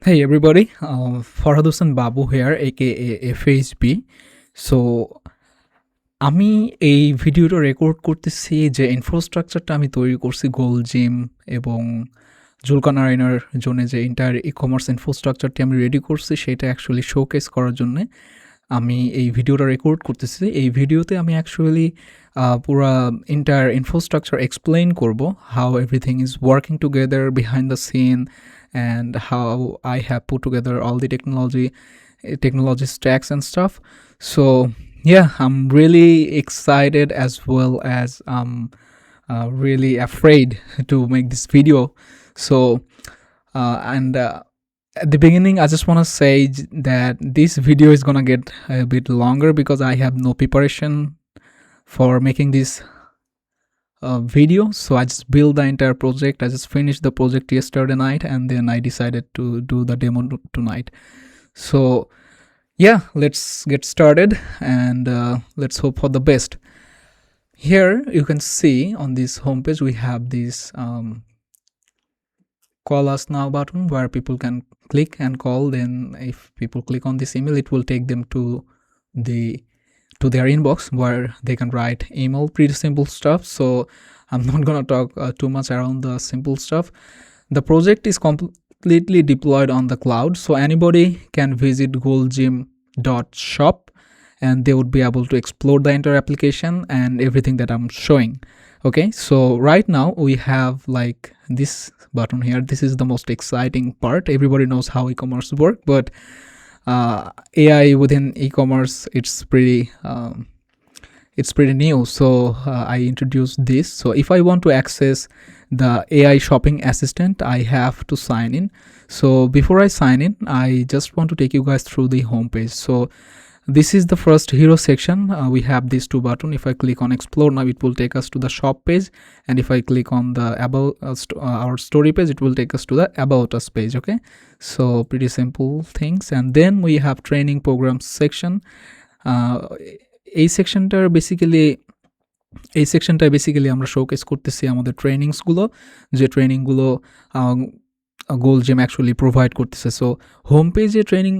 Hey everybody, Farhad Hossein Babu here, aka FHB. So আমি এই ভিডিওটা রেকর্ড করতেছি যে ইনফ্রাস্ট্রাকচারটা আমি তৈরি করছি গোল জিম এবং জুলকানারাইনার জন্য যে ইন্টার ই কমার্স ইনফ্রাস্ট্রাকচারটি আমি রেডি করছি সেটা অ্যাকচুয়ালি শোকেস করার জন্যে আমি এই ভিডিওটা রেকর্ড করতেছি। এই ভিডিওতে আমি অ্যাকচুয়ালি পুরা ইন্টার ইনফ্রাস্ট্রাকচার এক্সপ্লেইন করব, how everything is working together behind the scene and how I have put together all the technology stacks and stuff. So yeah, I'm really excited as well as really afraid to make this video. So and at the beginning I just want to say that this video is gonna get a bit longer because I have no preparation for making this video. So I just built the entire project. I just finished the project yesterday night and then I decided to do the demo tonight. So yeah, let's get started and let's hope for the best. Here you can see on this homepage we have this call us now button where people can click and call. Then if people click on this email, it will take them to their inbox where they can write email. Pretty simple stuff, so I'm not gonna talk too much around the simple stuff. The project is completely deployed on the cloud, so anybody can visit goalgym.shop and they would be able to explore the entire application and everything that I'm showing. Okay, so right now we have like this button here. This is the most exciting part. Everybody knows how e-commerce work, but AI within e-commerce, it's pretty new. So I introduced this. So if I want to access the AI shopping assistant, I have to sign in. So before I sign in, I just want to take you guys through the homepage. So this is the first hero section. We have these two buttons. If I click on explore now, it will take us to the shop page, and if I click on the about our story page, it will take us to the about us page. Okay, so pretty simple things. And then we have training programs section. এই সেকশনটায় basically আমরা showcase করতেছি আমাদের ট্রেনিংসগুলো, যে ট্রেনিংগুলো গোল gym actually provide করতেছে। So home পেজে training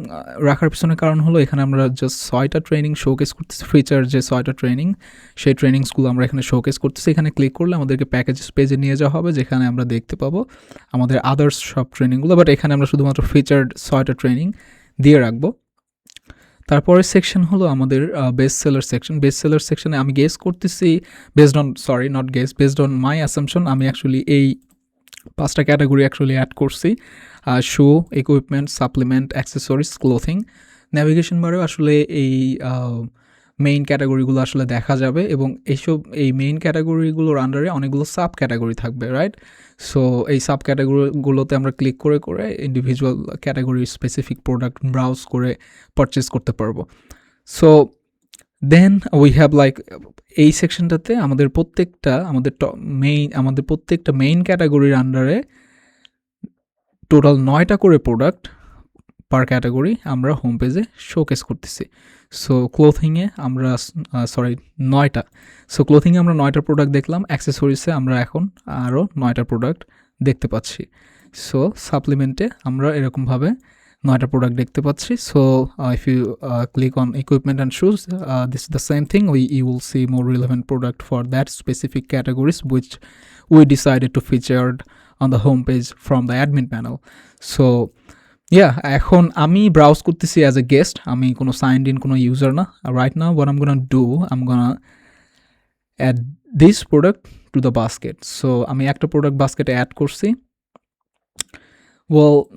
রাখার পিছনে কারণ হলো এখানে আমরা জাস্ট 6টা ট্রেনিং শোকেস করতেছি। ফিচার যে 6টা ট্রেনিং, সেই ট্রেনিংসগুলো আমরা এখানে শোকেস করতেছি। এখানে ক্লিক করলে আমাদেরকে প্যাকেজেস পেজে নিয়ে যাওয়া হবে, যেখানে আমরা দেখতে পাবো আমাদের আদার্স সব ট্রেনিংগুলো, বাট এখানে আমরা শুধুমাত্র ফিচার্ড 6টা ট্রেনিং দিয়ে রাখবো। তারপরের সেকশন হলো আমাদের best seller section. Best seller সেকশনে আমি গেস করতেছি বেসড অন মাই অ্যাসাম্পশন, আমি অ্যাকচুয়ালি এই 5টা ক্যাটাগরি অ্যাকচুয়ালি অ্যাড করছি: shoe, equipment, supplement, accessories, clothing. Navigation বারেও আসলে এই মেইন ক্যাটাগরিগুলো আসলে দেখা যাবে, এবং এই মেইন ক্যাটাগরিগুলোর আন্ডারে অনেকগুলো সাব ক্যাটাগরি থাকবে, রাইট? সো এই সাব ক্যাটাগরিগুলোতে আমরা ক্লিক করে করে individual category specific product browse করে পারচেস করতে পারবো। So then we have like এই সেকশনটাতে আমাদের প্রত্যেকটা মেইন ক্যাটাগরির আন্ডারে টোটাল 9টা করে প্রোডাক্ট পার ক্যাটাগরি আমরা হোম পেজে শোকেস করতেছি। সো ক্লোথিংয়ে আমরা 9টা। সো ক্লোথিংয়ে আমরা 9টা প্রোডাক্ট দেখলাম। অ্যাক্সেসরিজে আমরা এখন আরও 9টা প্রোডাক্ট দেখতে পাচ্ছি। সো সাপ্লিমেন্টে আমরা এরকমভাবে 9টা প্রোডাক্ট দেখতে পাচ্ছি। So if you click on equipment and shoes, this is the same thing. You will see more relevant product for that specific categories which we decided to feature on the home page from the admin panel. So এখন আমি browse করতেছি as a guest, আমি কোনো signed in কোনো user না। Right now what I'm gonna do, I'm gonna add this product to the basket. So আমি একটা product বাস্কেটে add করছি,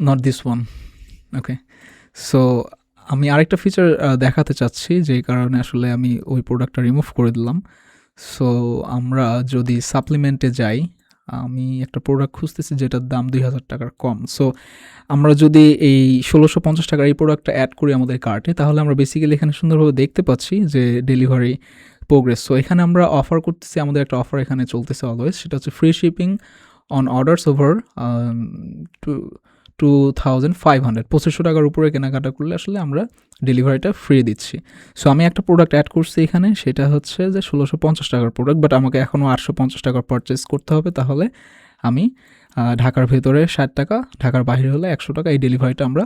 not this one. Okay, so আমি আরেকটা ফিচার দেখাতে চাচ্ছি, যেই কারণে আসলে আমি ওই প্রোডাক্টটা রিমুভ করে দিলাম। সো আমরা যদি সাপ্লিমেন্টে যাই, আমি একটা প্রোডাক্ট খুঁজতেছি যেটার দাম 2000 টাকার কম। সো আমরা যদি এই 1650 টাকার এই প্রোডাক্টটা অ্যাড করি আমাদের কার্টে, তাহলে আমরা বেসিক্যালি এখানে সুন্দরভাবে দেখতে পাচ্ছি যে ডেলিভারি প্রোগ্রেস। সো এখানে আমরা অফার করতেছি, আমাদের একটা অফার এখানে চলতেছে অলওয়েজ, সেটা হচ্ছে free shipping on orders over 2500, 2500 টাকার উপরে কেনাকাটা করলে আসলে আমরা ডেলিভারিটা ফ্রি দিচ্ছি। সো আমি একটা প্রোডাক্ট অ্যাড করছি এখানে, সেটা হচ্ছে যে 1650 টাকার প্রোডাক্ট, বাট আমাকে এখনও 850 টাকার পারচেস করতে হবে, তাহলে আমি ঢাকার ভেতরে 60 টাকা, ঢাকার বাইরে হলে 100 টাকা, এই ডেলিভারিটা আমরা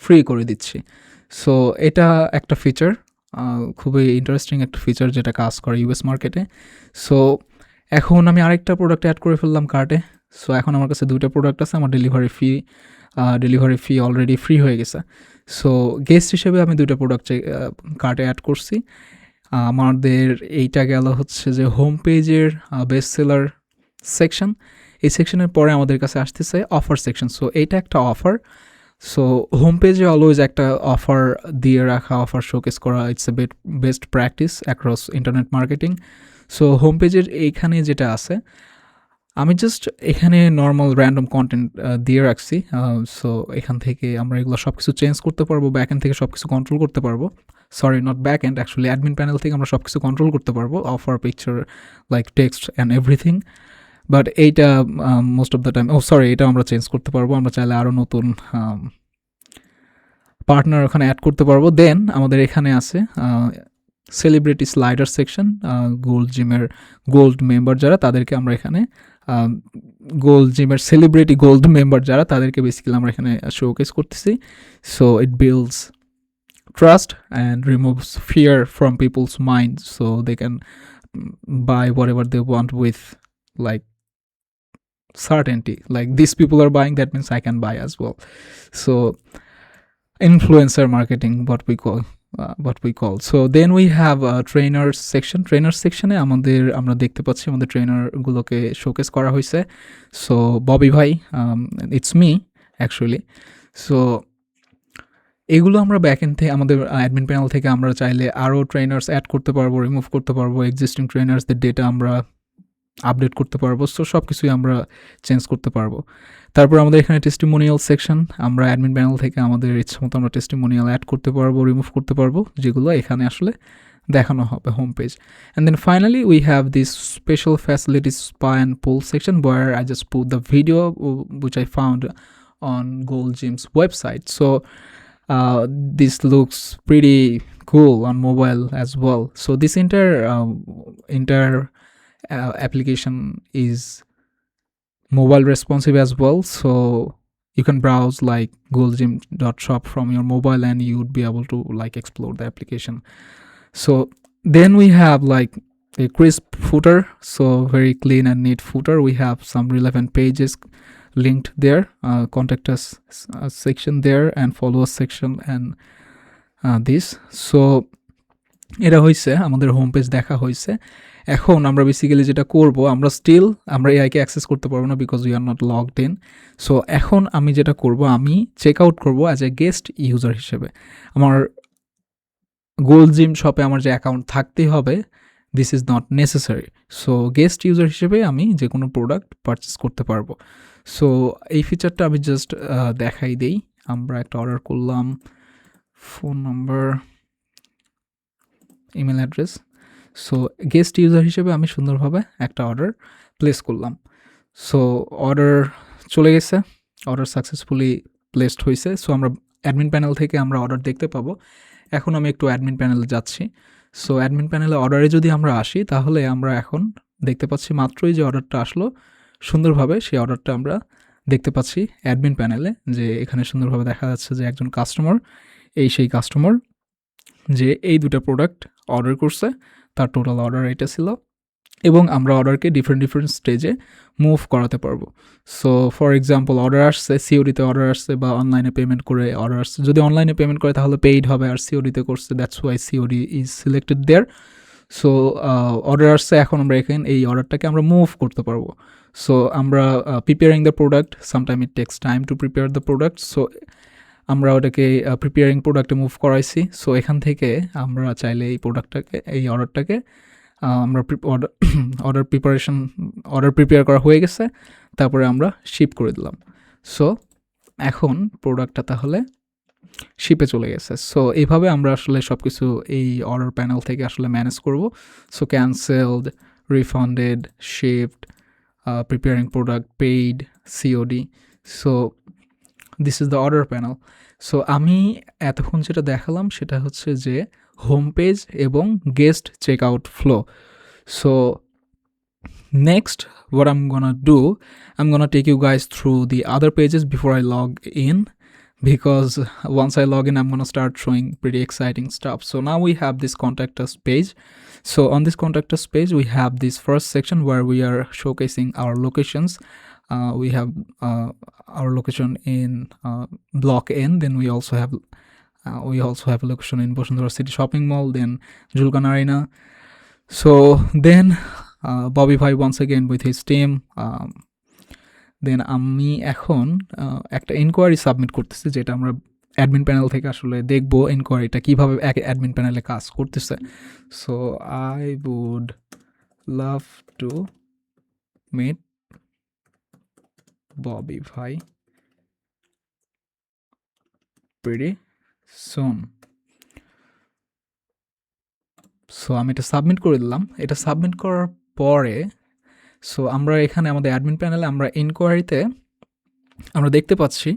ফ্রি করে দিচ্ছি। সো এটা একটা ফিচার, খুবই ইন্টারেস্টিং একটা ফিচার যেটা কাজ করে ইউএস মার্কেটে। সো এখন আমি আরেকটা প্রোডাক্ট অ্যাড করে ফেললাম কার্টে। সো এখন আমার কাছে 2টা প্রোডাক্ট আছে, আমার ডেলিভারি ফি অলরেডি ফ্রি হয়ে গেছে। সো গেস্ট হিসেবে আমি 2টা প্রোডাক্ট কার্টে অ্যাড করছি। আমাদের এইটা গেল হচ্ছে যে হোম পেজের বেস্ট সেলার সেকশন। এই সেকশনের পরে আমাদের কাছে আসতেছে অফার সেকশন। সো এইটা একটা অফার। সো হোম পেজে অলওয়েজ একটা অফার দিয়ে রাখা, অফার শোকেস করা, it's a best practice across internet marketing. So home পেজের এইখানে যেটা আছে, আমি জাস্ট এখানে নর্মাল র্যান্ডম কন্টেন্ট দিয়ে রাখছি। সো এখান থেকে আমরা এগুলো সব কিছু চেঞ্জ করতে পারবো, ব্যাক এন্ড থেকে সব কিছু কন্ট্রোল করতে পারবো। Sorry, not back end, actually admin panel থেকে আমরা সব কিছু কন্ট্রোল করতে পারবো, offer, picture, like text and everything. But এইটা most of the time, sorry, এটা আমরা চেঞ্জ করতে পারবো। আমরা চাইলে আরও নতুন পার্টনার ওখানে অ্যাড করতে পারবো। দেন আমাদের এখানে আছে সেলিব্রিটি স্লাইডার সেকশন। গোল্ড জিমের গোল্ড মেম্বার যারা, তাদেরকে আমরা এখানে গোল্ড জিমের সেলিব্রিটি গোল্ড মেম্বার যারা, তাদেরকে বেসিক্যালি আমরা এখানে শোকেস করতেছি। So it builds trust and removes fear from people's mind, so they can buy whatever they want with like certainty, like these people are buying, that means I can buy as well. So influencer marketing, what we call. So then we have a trainers সেকশনে আমরা দেখতে পাচ্ছি আমাদের trainer গুলোকে showcase করা হয়েছে। So Bobby ভাই, it's me actually. So এগুলো আমরা ব্যাকএন্ড থেকে, আমাদের অ্যাডমিন প্যানেল থেকে আমরা চাইলে আরও ট্রেনার্স অ্যাড করতে পারবো, রিমুভ করতে পারবো, এক্সিস্টিং ট্রেনার্সদের ডেটা আমরা আপডেট করতে পারবো। সো সব কিছুই আমরা চেঞ্জ করতে পারবো। তারপর আমাদের এখানে টেস্টিমোনিয়াল সেকশন, আমরা অ্যাডমিন প্যানেল থেকে আমাদের ইচ্ছা মতো আমরা টেস্টিমোনিয়াল অ্যাড করতে পারবো, রিমুভ করতে পারবো, যেগুলো এখানে আসলে দেখানো হবে home page. And then finally we have this special facilities spa and pool section, where I just put the video which I found on Gold Gym's website. So this looks pretty cool on mobile as well. So this entire application is mobile responsive as well, so you can browse like goldgym.shop from your mobile and you would be able to like explore the application. So then we have like a crisp footer, so very clean and neat footer. We have some relevant pages linked there, contact us section there, and follow us section, and this. So এটা হয়েছে আমাদের home page দেখা হয়েছে। এখন আমরা basically যেটা করব, আমরা এআইকে অ্যাক্সেস করতে পারবো না because we are not logged in. So এখন আমি যেটা করব, আমি চেক আউট করবো অ্যাজ এ গেস্ট ইউজার হিসেবে। আমার গোল্ড জিম শপে আমার যে অ্যাকাউন্ট থাকতেই হবে, this is not necessary. So guest user হিসেবে আমি যে কোনো প্রোডাক্ট পারচেস করতে পারবো। সো এই ফিচারটা আমি জাস্ট দেখাই দেই। আমরা একটা অর্ডার করলাম, phone number, email address. So guest user হিসেবে আমি সুন্দরভাবে একটা অর্ডার প্লেস করলাম। সো অর্ডার চলে গেছে, অর্ডার সাকসেসফুলি প্লেসড হয়েছে। সো আমরা অ্যাডমিন প্যানেল থেকে আমরা অর্ডার দেখতে পাবো। এখন আমি একটু অ্যাডমিন প্যানেলে যাচ্ছি। সো অ্যাডমিন প্যানেলে অর্ডারে যদি আমরা আসি, তাহলে আমরা এখন দেখতে পাচ্ছি মাত্রই যে অর্ডারটা আসলো, সুন্দরভাবে সেই অর্ডারটা আমরা দেখতে পাচ্ছি অ্যাডমিন প্যানেলে, যে এখানে সুন্দরভাবে দেখা যাচ্ছে যে একজন কাস্টমার, সেই কাস্টমার যে এই 2টা প্রোডাক্ট অর্ডার করছে, তার টোটাল অর্ডার এটা ছিল, এবং আমরা অর্ডারকে ডিফারেন্ট স্টেজে মুভ করাতে পারবো। সো ফর এক্সাম্পল অর্ডার আসছে, সিওডিতে অর্ডার আসছে, বা অনলাইনে পেমেন্ট করে অর্ডার আসছে। যদি অনলাইনে পেমেন্ট করে তাহলে পেইড হবে, আর সিওডিতে করছে, that's why COD is selected there. So order আসছে, এখন আমরা এখানে এই অর্ডারটাকে আমরা মুভ করতে পারবো। সো আমরা preparing the product, sometime it takes time to prepare the product. So আমরা ওটাকে প্রিপেয়ারিং প্রোডাক্টে মুভ করাইছি। সো এখান থেকে আমরা চাইলে এই অর্ডারটাকে আমরা অর্ডার প্রিপেয়ার করা হয়ে গেছে, তারপরে আমরা শিপ করে দিলাম। সো এখন প্রোডাক্টটা তাহলে শিপে চলে গেছে। সো এইভাবে আমরা আসলে সব কিছু এই অর্ডার প্যানেল থেকে আসলে ম্যানেজ করব। So cancelled, refunded, shipped, preparing product, paid, COD. So this is the order panel. So আমি এতক্ষণ যেটা দেখালাম সেটা হচ্ছে যে হোম পেজ এবং guest check out flow. So Next, what I'm gonna do, I'm gonna take you guys through the other pages before I log in, because once I log in, I'm gonna start showing pretty exciting stuff. So now we have this contact us page. So on this contact us page, we have this first section where we are showcasing our locations. We have our location in Block N. Then we also have a location in Bosundhara City Shopping Mall, then Julkan Arena. So then Bobby Bhai once again with his team. দেন আমি এখন একটা inquiry submit করতেছি, যেটা আমরা admin panel থেকে আসলে দেখবো ইনকোয়ারিটা কীভাবে অ্যাডমিন প্যানেলে কাজ করতেছে। So I would love to meet Bobby ভাই প্রিটি সুন। সো আমি এটা সাবমিট করে দিলাম। এটা সাবমিট করার পরে সো আমরা এখানে আমাদের অ্যাডমিন প্যানেলে আমরা ইনকোয়ারিতে আমরা দেখতে পাচ্ছি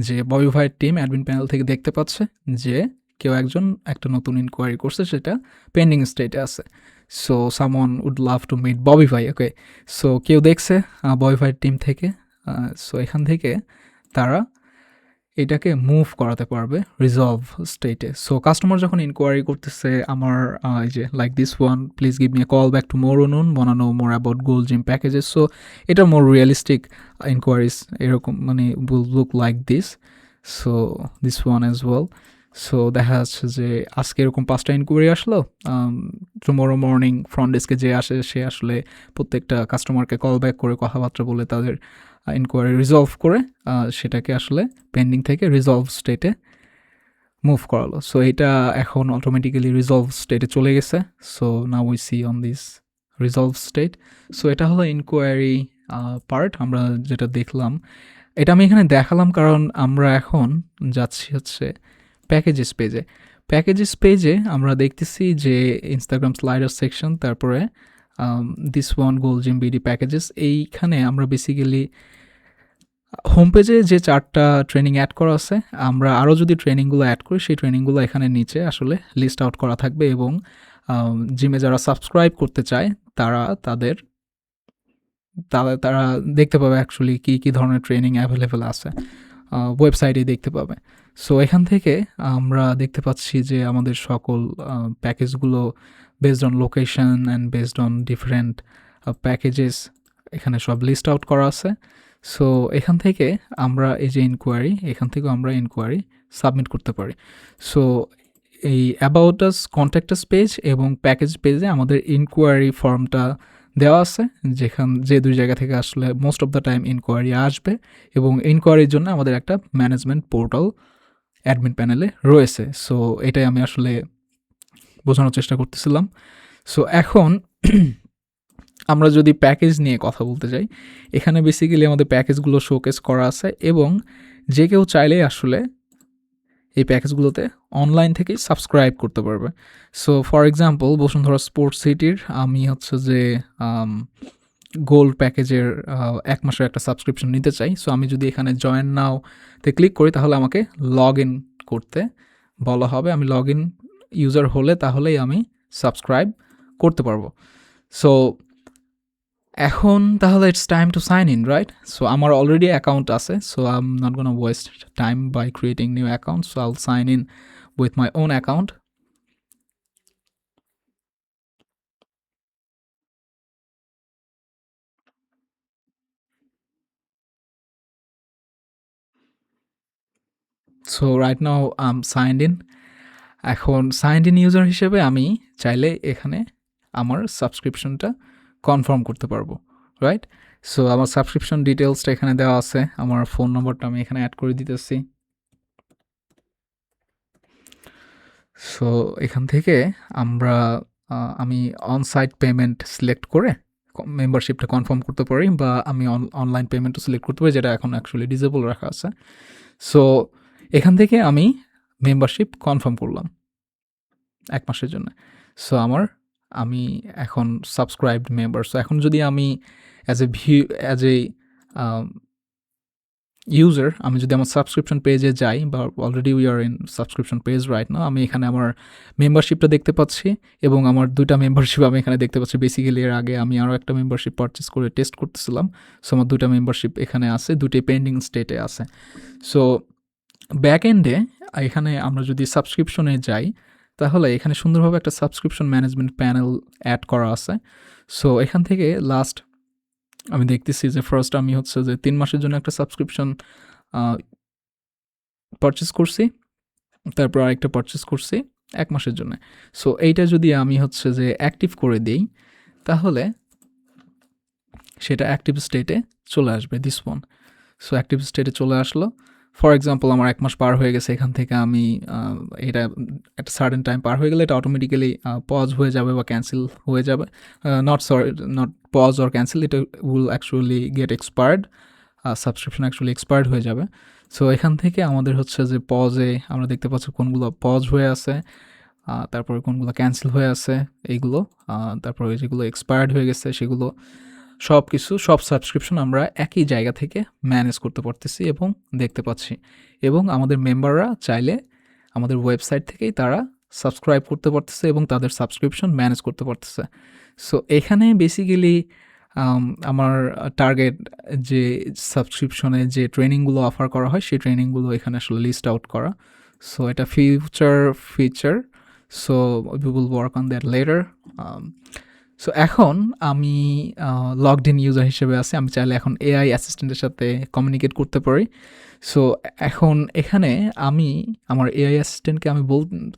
যে ববি ভাইয়ের টিম অ্যাডমিন প্যানেল থেকে দেখতে পাচ্ছে যে কেউ একজন একটা নতুন ইনকোয়ারি করছে, সেটা পেন্ডিং স্টেটে আছে। So someone would love to meet Bobby ভাই। ওকে, সো কেউ দেখছে ববি ভাইয়ের টিম থেকে। সো এখান থেকে তারা এটাকে মুভ করাতে পারবে রিজলভ স্টেটে। সো কাস্টমার যখন ইনকোয়ারি করতেছে আমার এই যে like this one, please give me a call back tomorrow নুন, wanna know more about gold gym packages. So এটা মোর রিয়েলিস্টিক ইনকোয়ারিজ, এরকম মানে will look like this. So this one as well. So দেখা যাচ্ছে যে আজকে এরকম 5টা ইনকোয়ারি আসলো। টুমোরো মর্নিং ফ্রন্ট ডেস্কে যে আসে সে আসলে প্রত্যেকটা কাস্টমারকে কল ব্যাক করে কথাবার্তা বলে তাদের ইনকোয়ারি রিজলভ করে সেটাকে আসলে পেন্ডিং থেকে রিজলভ স্টেটে মুভ করালো। সো এটা এখন অটোমেটিক্যালি রিজলভ স্টেটে চলে গেছে। So now we see on this resolve state. So এটা হলো ইনকোয়ারি পার্ট আমরা যেটা দেখলাম। এটা আমি এখানে দেখালাম কারণ আমরা এখন যাচ্ছি হচ্ছে প্যাকেজেস পেজে। প্যাকেজেস পেজে আমরা দেখতেছি যে ইনস্টাগ্রাম স্লাইডার সেকশন, তারপরে this one gold gym BD packages. এইখানে আমরা বেসিক্যালি হোম পেজে যে 4টা ট্রেনিং অ্যাড করা আছে, আমরা আরও যদি ট্রেনিংগুলো অ্যাড করি সেই ট্রেনিংগুলো এখানে নিচে আসলে লিস্ট আউট করা থাকবে, এবং জিমে যারা সাবস্ক্রাইব করতে চায় তারা তারা দেখতে পাবে অ্যাকচুয়ালি কী ধরনের ট্রেনিং অ্যাভেলেবেল আছে, ওয়েবসাইটে দেখতে পাবে। সো এখান থেকে আমরা দেখতে পাচ্ছি যে আমাদের সকল প্যাকেজগুলো based on location and based on different packages এখানে সব লিস্ট আউট করা আছে। সো এখান থেকে আমরা এই যে ইনকোয়ারি, এখান থেকেও আমরা ইনকোয়ারি সাবমিট করতে পারি। সো এই about us, contact us page এবং প্যাকেজ পেজে আমাদের ইনকোয়ারি ফর্মটা দেওয়া আছে, যে 2 জায়গা থেকে আসলে most of the time inquiry আসবে, এবং ইনকোয়ারির জন্য আমাদের একটা ম্যানেজমেন্ট পোর্টাল অ্যাডমিন প্যানেলে রয়েছে। সো এটাই আমি আসলে বোঝানোর চেষ্টা করতেছিলাম। সো এখন আমরা যদি প্যাকেজ নিয়ে কথা বলতে যাই, এখানে বেসিক্যালি আমাদের প্যাকেজগুলো শোকেস করা আছে, এবং যে কেউ চাইলেই আসলে এই প্যাকেজগুলোতে অনলাইন থেকেই সাবস্ক্রাইব করতে পারবে। So for example Bashundhara sports সিটির আমি হচ্ছে যে গোল্ড প্যাকেজের 1 মাসের একটা সাবস্ক্রিপশন নিতে চাই। সো আমি যদি এখানে জয়েন নাওতে ক্লিক করি তাহলে আমাকে লগ ইন করতে বলা হবে। আমি লগ ইন ইউজার হলে তাহলেই আমি সাবস্ক্রাইব করতে পারবো। সো এখন তাহলে it's time to sign in, right? So আমার অলরেডি অ্যাকাউন্ট আছে, so I am not gonna waste time by creating new account. So I'll sign in with my own account. So right now I am signed in. এখন signed in user হিসেবে আমি চাইলে এখানে আমার সাবস্ক্রিপশনটা confirm করতে পারবো, right? So আমার subscription ডিটেলসটা এখানে দেওয়া আছে, আমার ফোন নম্বরটা আমি এখানে অ্যাড করে দিতেছি। সো এখান থেকে আমি অনসাইট পেমেন্ট সিলেক্ট করে মেম্বারশিপটা কনফার্ম করতে পারি, বা আমি অনলাইন পেমেন্টও সিলেক্ট করতে পারি, যেটা এখন অ্যাকচুয়ালি ডিসেবল রাখা আছে। সো এখান থেকে আমি মেম্বারশিপ কনফার্ম করলাম 1 মাসের জন্য। সো আমি এখন সাবস্ক্রাইবড মেম্বার। সো এখন যদি আমি অ্যাজ এ ইউজার, আমি যদি আমার সাবস্ক্রিপশন পেজে যাই, বা already we are in subscription page right now, আমি এখানে আমার মেম্বারশিপটা দেখতে পাচ্ছি এবং আমার 2টা মেম্বারশিপ আমি এখানে দেখতে পাচ্ছি। বেসিক্যালি এর আগে আমি আরও একটা মেম্বারশিপ পারচেস করে টেস্ট করতেছিলাম। সো আমার 2টা মেম্বারশিপ এখানে আছে, 2টোই পেন্ডিং স্টেটে আছে। সো ব্যাক এন্ডে এখানে আমরা যদি সাবস্ক্রিপশনে যাই, তাহলে এখানে সুন্দরভাবে একটা সাবস্ক্রিপশন ম্যানেজমেন্ট প্যানেল অ্যাড করা আছে। সো এখান থেকে লাস্ট আমি দেখতেছি যে ফার্স্ট আমি হচ্ছে যে 3 মাসের জন্য একটা সাবস্ক্রিপশন পারচেস করছি, তারপর আরেকটা পারচেস করছি 1 মাসের জন্য। সো এইটা যদি আমি হচ্ছে যে অ্যাক্টিভ করে দিই, তাহলে সেটা অ্যাক্টিভ স্টেটে চলে আসবে, দিস ওয়ান। সো অ্যাক্টিভ স্টেটে চলে আসলো। ফর এক্সাম্পল আমার 1 মাস পার হয়ে গেছে, এখান থেকে আমি এটা একটা সার্টেন টাইম পার হয়ে গেলে এটা অটোমেটিক্যালি পজ হয়ে যাবে বা ক্যান্সেল হয়ে যাবে। নট পজ অর ক্যান্সেল, এটা will actually gate expired, subscription actually expired হয়ে যাবে। সো এখান থেকে আমাদের হচ্ছে যে পজে আমরা দেখতে পাচ্ছি কোনগুলো পজ হয়ে আছে, তারপরে কোনগুলো ক্যান্সেল হয়ে আছে এইগুলো, তারপরে যেগুলো এক্সপায়ার্ড হয়ে গেছে সেগুলো সব কিছু, সব সাবস্ক্রিপশন আমরা একই জায়গা থেকে ম্যানেজ করতে পারতেছি এবং দেখতে পাচ্ছি। এবং আমাদের মেম্বাররা চাইলে আমাদের ওয়েবসাইট থেকেই তারা সাবস্ক্রাইব করতে পারতেছে এবং তাদের সাবস্ক্রিপশন ম্যানেজ করতে পারতেছে। সো এখানে বেসিক্যালি আমার টার্গেট যে সাবস্ক্রিপশনে যে ট্রেনিংগুলো অফার করা হয় সেই ট্রেনিংগুলো এখানে আসলে লিস্ট আউট করা। সো এটা future feature, so we will work on that letter. So এখন আমি লগড ইন ইউজার হিসেবে আছি, আমি চাইলে এখন এআই অ্যাসিস্ট্যান্টের সাথে কমিউনিকেট করতে পারি। সো এখন এখানে আমি আমার এআই অ্যাসিস্ট্যান্টকে আমি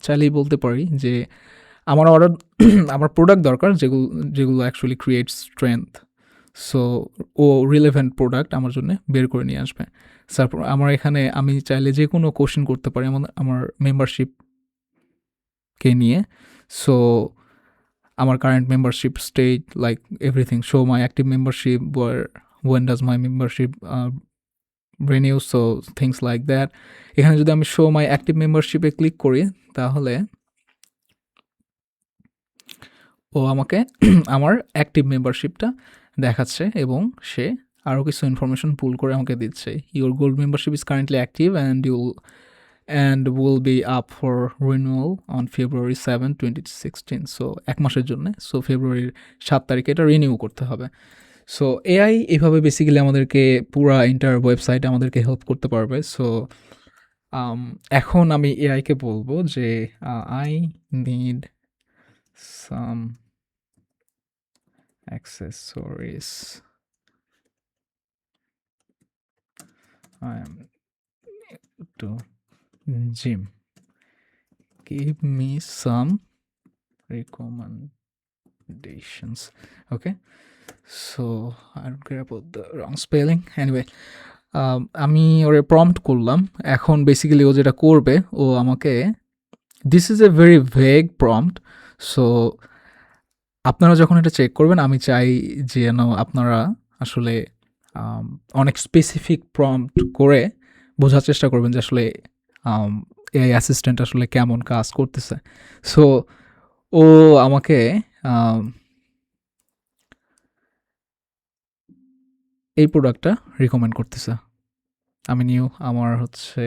চাইলেই বলতে পারি যে আমার অর্ডার আমার প্রোডাক্ট দরকার যেগুলো যেগুলো অ্যাকচুয়ালি ক্রিয়েট স্ট্রেংথ। সো ও রিলেভেন্ট প্রোডাক্ট আমার জন্য বের করে নিয়ে আসবে। তারপর আমার এখানে আমি চাইলে যে কোনো কোশ্চেন করতে পারি আমার মেম্বারশিপকে নিয়ে। সো আমার current membership state, like everything, show my active membership, when does my membership renew, so things like that. এখানে যদি আমি শো মাই অ্যাক্টিভ মেম্বারশিপে ক্লিক করি, তাহলে ও আমাকে আমার অ্যাক্টিভ মেম্বারশিপটা দেখাচ্ছে এবং সে আরও কিছু ইনফরমেশন পুল করে আমাকে দিচ্ছে। Your gold membership is currently active and will be up for renewal on February 7, 2016। So 1 মাসের জন্য, সো ফেব্রুয়ারির 7 তারিখে এটা রিনিউ করতে হবে। সো এআই এভাবে বেসিক্যালি আমাদেরকে পুরা ইন্টার ওয়েবসাইটে আমাদেরকে হেল্প করতে পারবে। সো এখন আমি এআইকে বলবো যে I need some accessories. I am to gym. Give me some recommendations. Okay. So I don't care about the wrong spelling. Anyway, আমি ওরে প্রম্পট করলাম। এখন বেসিক্যালি ও যেটা করবে, ও আমাকে, this is a very vague prompt. So আপনারা যখন এটা চেক করবেন, আমি চাই যেন আপনারা আসলে অনেক স্পেসিফিক প্রম্পট করে বোঝার চেষ্টা করবেন যে আসলে এআই অ্যাসিস্ট্যান্ট আসলে কেমন কাজ করতেছে। সো ও আমাকে এই প্রোডাক্টটা রিকমেন্ড করতেছে। আমি আমার হচ্ছে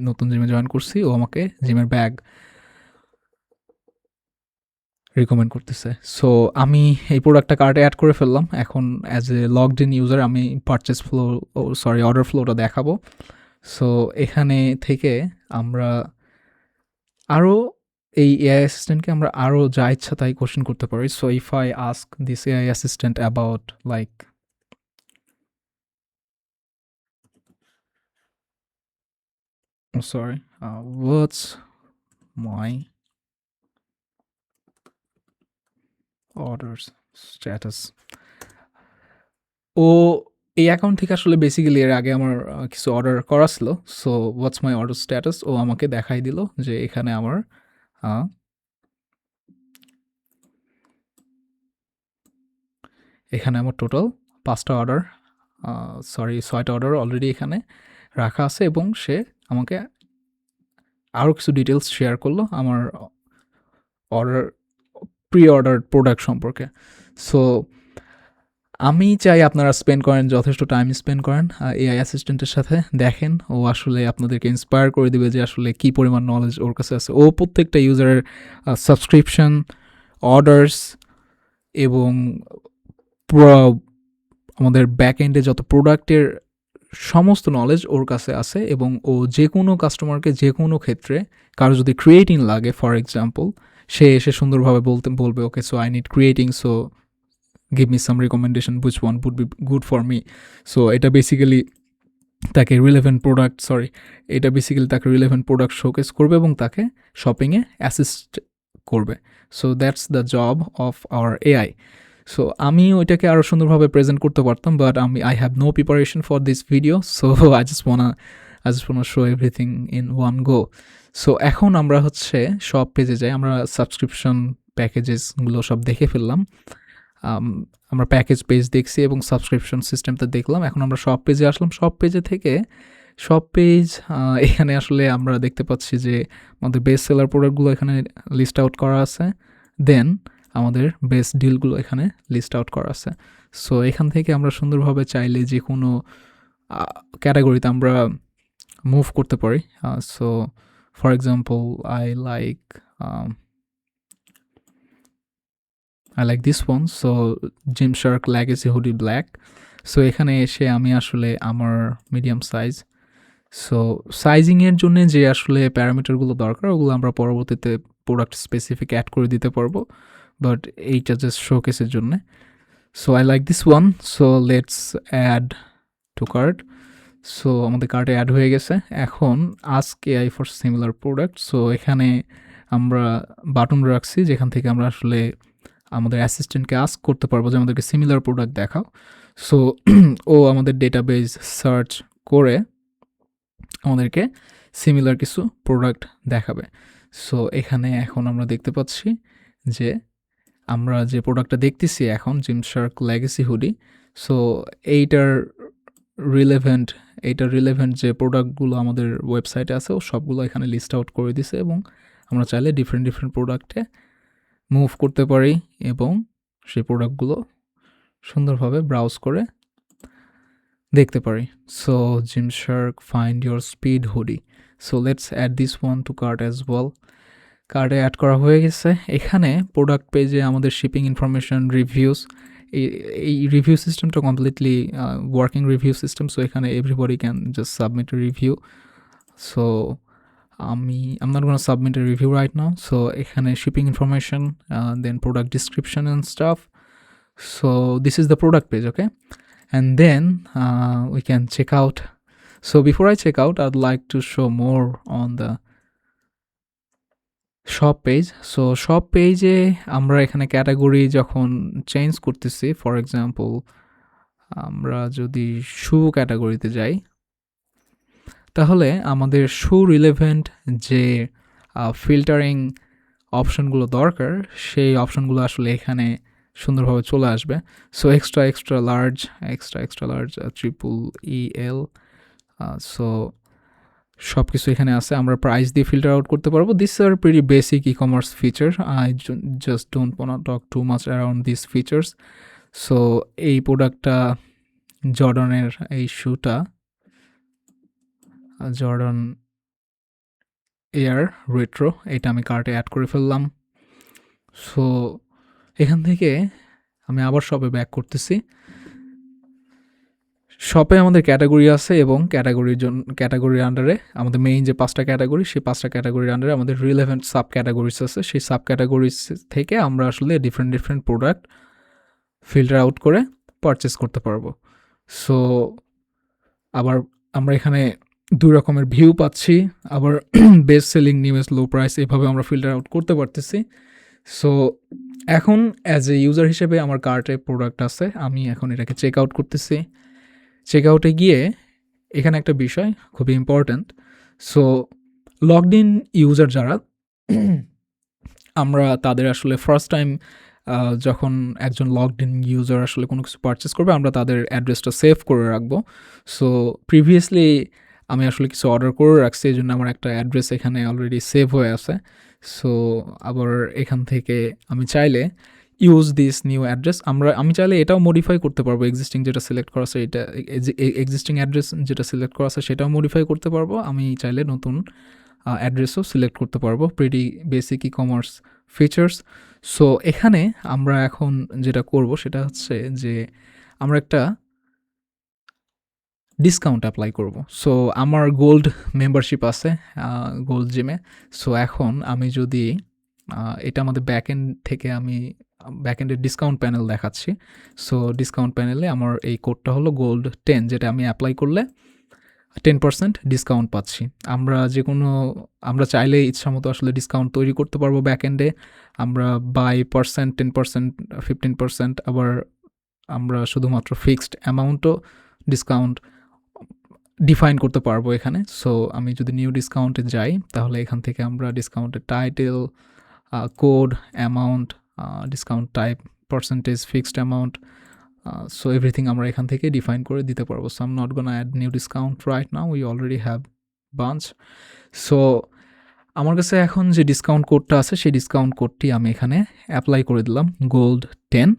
নতুন জিমে জয়েন করছি, ও আমাকে জিমের ব্যাগ রিকমেন্ড করতেছে। সো আমি এই প্রোডাক্টটা কার্টে অ্যাড করে ফেললাম। এখন as a logged in user আমি অর্ডার ফ্লোটা দেখাবো। সো এখানে থেকে আমরা আরও এই এআই অ্যাসিস্ট্যান্টকে আমরা আরও যা ইচ্ছা তাই কোশ্চেন করতে পারি। So if I ask this AI assistant about like what's my orders status, ও এই অ্যাকাউন্ট থেকে আসলে বেসিক্যালি এর আগে আমার কিছু অর্ডার করা ছিল। So what's my order status ও আমাকে দেখাই দিল যে এখানে আমার টোটাল 5টা অর্ডার, 6টা অর্ডার অলরেডি এখানে রাখা আছে এবং সে আমাকে আরও কিছু ডিটেলস শেয়ার করলো আমার প্রি অর্ডার প্রোডাক্ট সম্পর্কে। সো আমি চাই আপনারা স্পেন্ড করেন, যথেষ্ট টাইম স্পেন্ড করেন এআই অ্যাসিস্ট্যান্টের সাথে। দেখেন ও আসলে আপনাদেরকে ইন্সপায়ার করে দিবে যে আসলে কী পরিমাণ নলেজ ওর কাছে আছে। ও প্রত্যেকটা ইউজারের সাবস্ক্রিপশন, অর্ডার্স এবং আমাদের ব্যাক এন্ডে যত প্রোডাক্টের সমস্ত নলেজ ওর কাছে আছে, এবং ও যে কোনো কাস্টমারকে যে কোনো ক্ষেত্রে কারো যদি ক্রিয়েটিং লাগে ফর এক্সাম্পল, সে এসে সুন্দরভাবে বলবে okay so I need creating, so give me some recommendation which one would be good for me. So এটা বেসিক্যালি তাকে রিলেভেন্ট প্রোডাক্ট শোকেস করবে এবং তাকে শপিংয়ে অ্যাসিস্ট করবে। So that's the job of our AI. So আমি ওইটাকে আরও সুন্দরভাবে প্রেজেন্ট করতে পারতাম, but I have no preparation for this video, so I just wanna show everything in one go. So এখন আমরা হচ্ছে সব পেজে যাই। আমরা সাবস্ক্রিপশন প্যাকেজেসগুলো সব দেখে ফেললাম, আমরা প্যাকেজ পেজ দেখছি এবং সাবস্ক্রিপশন সিস্টেমটা দেখলাম। এখন আমরা সব পেজে আসলাম। সব পেজে থেকে এখানে আসলে আমরা দেখতে পাচ্ছি যে আমাদের বেস্ট সেলার প্রোডাক্টগুলো এখানে লিস্ট আউট করা আছে, দেন আমাদের বেস্ট ডিলগুলো এখানে লিস্ট আউট করা আছে। সো এখান থেকে আমরা সুন্দরভাবে চাইলে যে কোনো ক্যাটাগরিতে আমরা মুভ করতে পারি। So for example I like this one, so Gymshark Legacy Hoodie Black. So এখানে এসে আমি আসলে আমার মিডিয়াম সাইজ, সো সাইজিংয়ের জন্য যে আসলে প্যারামিটারগুলো দরকার ওগুলো আমরা পরবর্তীতে প্রোডাক্ট স্পেসিফিক অ্যাড করে দিতে পারবো, বাট এইটা জাস্ট শোকেসের জন্যে। So I like this one, so let's add to cart. So আমাদের কার্টে অ্যাড হয়ে গেছে। এখন ask AI for similar product. So এখানে আমরা বাটন রাখছি যেখান থেকে আমরা আসলে আমাদের অ্যাসিস্ট্যান্টকে আস্ক করতে পারবো যে আমাদেরকে সিমিলার প্রোডাক্ট দেখাও। সো ও আমাদের ডেটাবেস সার্চ করে আমাদেরকে সিমিলার কিছু প্রোডাক্ট দেখাবে। সো এখানে এখন আমরা দেখতে পাচ্ছি যে আমরা যে প্রোডাক্টটা দেখতেছি এখন জিমশার্ক লেগেসি হুডি, সো এইটার রিলেভেন্ট যে প্রোডাক্টগুলো আমাদের ওয়েবসাইটে আছে ও সবগুলো এখানে লিস্ট আউট করে দিছে, এবং আমরা চাইলে ডিফারেন্ট প্রোডাক্টে মুভ করতে পারি এবং সেই প্রোডাক্টগুলো সুন্দরভাবে ব্রাউজ করে দেখতে পারি। So Gymshark find your speed hoodie, so let's add this one to cart as well. কার্টে অ্যাড করা হয়ে গেছে। এখানে প্রোডাক্ট পেজে আমাদের শিপিং ইনফরমেশন, রিভিউস, এই রিভিউ সিস্টেমটা completely working review system. So এখানে everybody can just submit a review. So I'm not going to submit a review right now. So এখানে shipping information, then product description and stuff. So this is the product page, okay? And then we can check out. So before I check out, I'd like to show more on the shop page. So shop page এ আমরা এখানে category যখন change করতেছি, for example আমরা যদি শু ক্যাটাগরিতে যাই, তাহলে আমাদের শু রিলেভেন্ট যে ফিল্টারিং অপশনগুলো দরকার সেই অপশনগুলো আসলে এখানে সুন্দরভাবে চলে আসবে। So extra large triple EL, so সব কিছু এখানে আছে। আমরা প্রাইস দিয়ে ফিল্টার আউট করতে পারবো। This are pretty basic e-commerce feature. I just don't want talk too much around this features. So এই প্রোডাক্টটা জর্ডনের এই শুটা জর্ডন এয়ার রেট্রো, এটা আমি কার্টে অ্যাড করে ফেললাম। সো এখান থেকে আমি আবার শপে ব্যাক করতেছি। শপে আমাদের ক্যাটাগরি আছে এবং ক্যাটাগরির আন্ডারে আমাদের মেইন যে 5টা ক্যাটাগরি, সেই 5টা ক্যাটাগরির আন্ডারে আমাদের রিলেভেন্ট সাব ক্যাটাগরিজ আছে। সেই সাব ক্যাটাগরিজ থেকে আমরা আসলে ডিফারেন্ট প্রোডাক্ট ফিল্টার আউট করে পারচেস করতে পারবো। সো আবার আমরা এখানে 2 রকমের ভিউ পাচ্ছি, আবার best selling, newest, low price, এভাবে আমরা ফিল্টার আউট করতে পারতেছি। সো এখন অ্যাজ এ ইউজার হিসেবে আমার কার্টে প্রোডাক্ট আছে, আমি এখন এটাকে চেক আউট করতেছি। চেক আউটে গিয়ে এখানে একটা বিষয় খুবই important. So logged in user যারা, আমরা তাদের আসলে ফার্স্ট টাইম যখন একজন লগড ইন ইউজার আসলে কোনো কিছু পারচেস করবে, আমরা তাদের অ্যাড্রেসটা সেভ করে রাখবো। সো প্রিভিয়াসলি আমি আসলে কিছু অর্ডার করে রাখছি, এই জন্য আমার একটা অ্যাড্রেস এখানে অলরেডি সেভ হয়ে আছে। সো আবার এখান থেকে আমি চাইলে ইউজ দিস নিউ অ্যাড্রেস। আমি চাইলে এটাও মডিফাই করতে পারবো, এক্সিস্টিং যেটা সিলেক্ট করা আছে এটা এক্সিস্টিং অ্যাড্রেস যেটা সিলেক্ট করা আছে সেটাও মডিফাই করতে পারবো। আমি চাইলে নতুন অ্যাড্রেসও সিলেক্ট করতে পারবো। Pretty basic e commerce features. So এখানে আমরা এখন যেটা করব সেটা হচ্ছে যে আমরা একটা ডিসকাউন্ট অ্যাপ্লাই করব। সো আমার গোল্ড মেম্বারশিপ আছে গোল্ড জিমে। সো এখন আমি যদি এটা আমাদের ব্যাক এন্ড থেকে আমি ব্যাক এন্ডের ডিসকাউন্ট প্যানেল দেখাচ্ছি। সো ডিসকাউন্ট প্যানেলে আমার এই কোডটা হলো গোল্ড 10, যেটা আমি অ্যাপ্লাই করলে 10% ডিসকাউন্ট পাচ্ছি। আমরা চাইলে ইচ্ছামতো আসলে ডিসকাউন্ট তৈরি করতে পারবো ব্যাক এন্ডে। আমরা বাই পার্সেন্ট 10%, 15%, আবার আমরা শুধুমাত্র ফিক্সড অ্যামাউন্টও ডিসকাউন্ট ডিফাইন করতে পারবো এখানে। সো আমি যদি নিউ ডিসকাউন্টে যাই তাহলে এখান থেকে আমরা ডিসকাউন্টের title, code, amount, discount type, percentage, fixed amount, so everything আমরা এখান থেকে ডিফাইন করে দিতে পারবো। So I am not gonna add new discount right now, we already have bunch. So আমার কাছে এখন যে ডিসকাউন্ট কোডটা আছে সেই ডিসকাউন্ট কোডটি আমি এখানে অ্যাপ্লাই করে দিলাম, গোল্ড 10।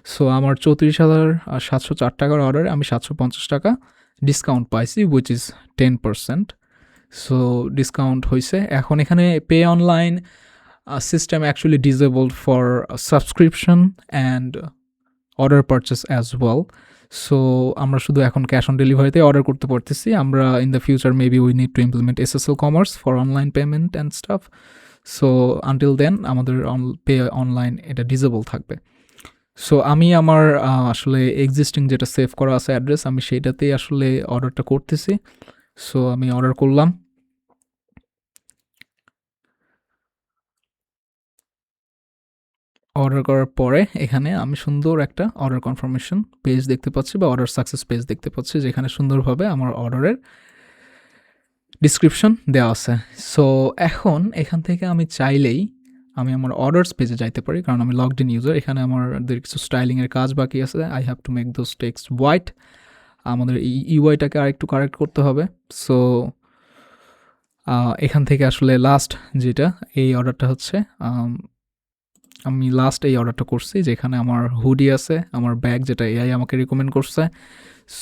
সো আমার 34,704 টাকার অর্ডারে আমি 750 টাকা ডিসকাউন্ট পাইছি, উইচ ইজ 10%। সো ডিসকাউন্ট হয়েছে। এখন এখানে pay online system actually disabled for subscription and order purchase as well. So আমরা শুধু এখন ক্যাশ অন ডেলিভারিতে অর্ডার করতে পারতেছি। আমরা in the future maybe we need to implement SSL commerce for online payment and stuff. So until then আমাদের pay online এটা disable থাকবে। সো আমি আমার আসলে এক্সিস্টিং যেটা সেভ করা আছে অ্যাড্রেস, আমি সেইটাতেই আসলে অর্ডারটা করতেছি। সো আমি অর্ডার করলাম। অর্ডার করার পরে এখানে আমি সুন্দর একটা অর্ডার কনফার্মেশন পেজ দেখতে পাচ্ছি বা অর্ডার সাকসেস পেজ দেখতে পাচ্ছি, যেখানে সুন্দরভাবে আমার অর্ডারের ডিসক্রিপশন দেওয়া আছে। সো এখন এখান থেকে আমি চাইলেই আমি আমার অর্ডার্স পেজে যাইতে পারি, কারণ আমি লগড ইন ইউজার। এখানে আমাদের কিছু স্টাইলিংয়ের কাজ বাকি আছে। I have to make those text white. আমাদের ইউআইটাকে আরেকটু কারেক্ট করতে হবে। সো এখান থেকে আসলে লাস্ট যেটা এই অর্ডারটা হচ্ছে, আমি লাস্ট এই অর্ডারটা করছি, যেখানে আমার হুডি আছে, আমার ব্যাগ যেটা এআই আমাকে রিকমেন্ড করছে।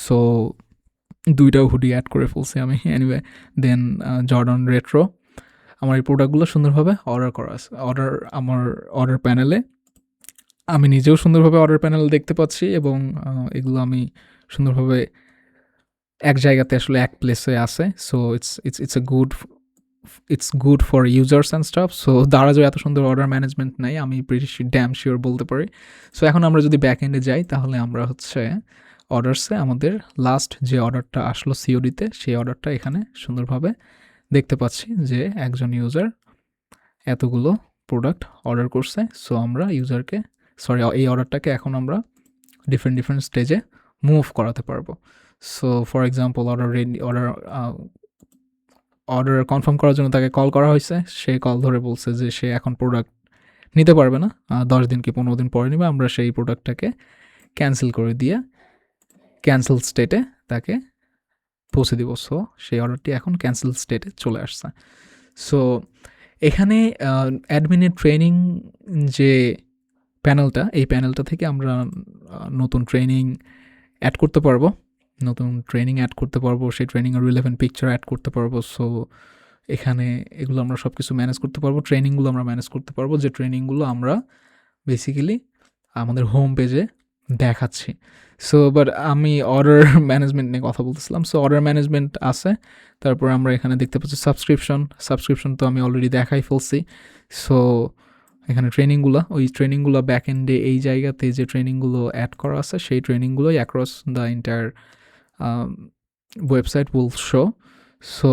সো দুইটাও হুডি অ্যাড করে ফেলছি আমি। এনিওয়ে দেন জর্ডন রেট্রো, আমার এই প্রোডাক্টগুলো সুন্দরভাবে অর্ডার করা আছে। আমার অর্ডার প্যানেলে আমি নিজেও সুন্দরভাবে অর্ডার প্যানেল দেখতে পাচ্ছি, এবং এগুলো আমি সুন্দরভাবে এক জায়গাতে আসলে এক প্লেসে আছে। So it's good for users and stuff. So দারাজও এত সুন্দর অর্ডার ম্যানেজমেন্ট নাই, আমি প্রিটি ড্যাম শিওর বলতে পারি। সো এখন আমরা যদি ব্যাক এন্ডে যাই তাহলে আমরা হচ্ছে অর্ডারসে আমাদের লাস্ট যে অর্ডারটা আসলো সিওডিতে, সেই অর্ডারটা এখানে সুন্দরভাবে দেখতে পাচ্ছি যে একজন ইউজার এতগুলো প্রোডাক্ট অর্ডার করছে। সো আমরা এই অর্ডারটাকে এখন আমরা ডিফারেন্ট স্টেজে মুভ করাতে পারবো। So for example order confirm করার জন্য তাকে কল করা হয়েছে। সে কল ধরে বলছে যে সে এখন প্রোডাক্ট নিতে পারবে না, 10 দিন কি 15 দিন পরে নেবে। আমরা সেই প্রোডাক্টটাকে ক্যান্সেল করে দিয়ে ক্যান্সেল স্টেটে তাকে পৌঁছে দিব। সো সেই অর্ডারটি এখন ক্যান্সেল স্টেটে চলে আসছে। সো এখানে অ্যাডমিনের ট্রেনিং যে প্যানেলটা, এই প্যানেলটা থেকে আমরা নতুন ট্রেনিং অ্যাড করতে পারবো, সেই ট্রেনিংয়ের রিলেভেন্ট পিকচার অ্যাড করতে পারবো। সো এখানে এগুলো আমরা সব কিছু ম্যানেজ করতে পারবো, ট্রেনিংগুলো আমরা ম্যানেজ করতে পারবো, যে ট্রেনিংগুলো আমরা বেসিক্যালি আমাদের হোম পেজে দেখাচ্ছি। সো বাট আমি অর্ডার ম্যানেজমেন্ট নিয়ে কথা বলতেছিলাম। সো অর্ডার ম্যানেজমেন্ট আছে, তারপর আমরা এখানে দেখতে পাচ্ছি সাবস্ক্রিপশন তো আমি অলরেডি দেখাই ফেলছি। সো এখানে ট্রেনিংগুলো ব্যাক এন্ডে এই জায়গাতে যে ট্রেনিংগুলো অ্যাড করা আছে সেই ট্রেনিংগুলোই across the entire website will show. So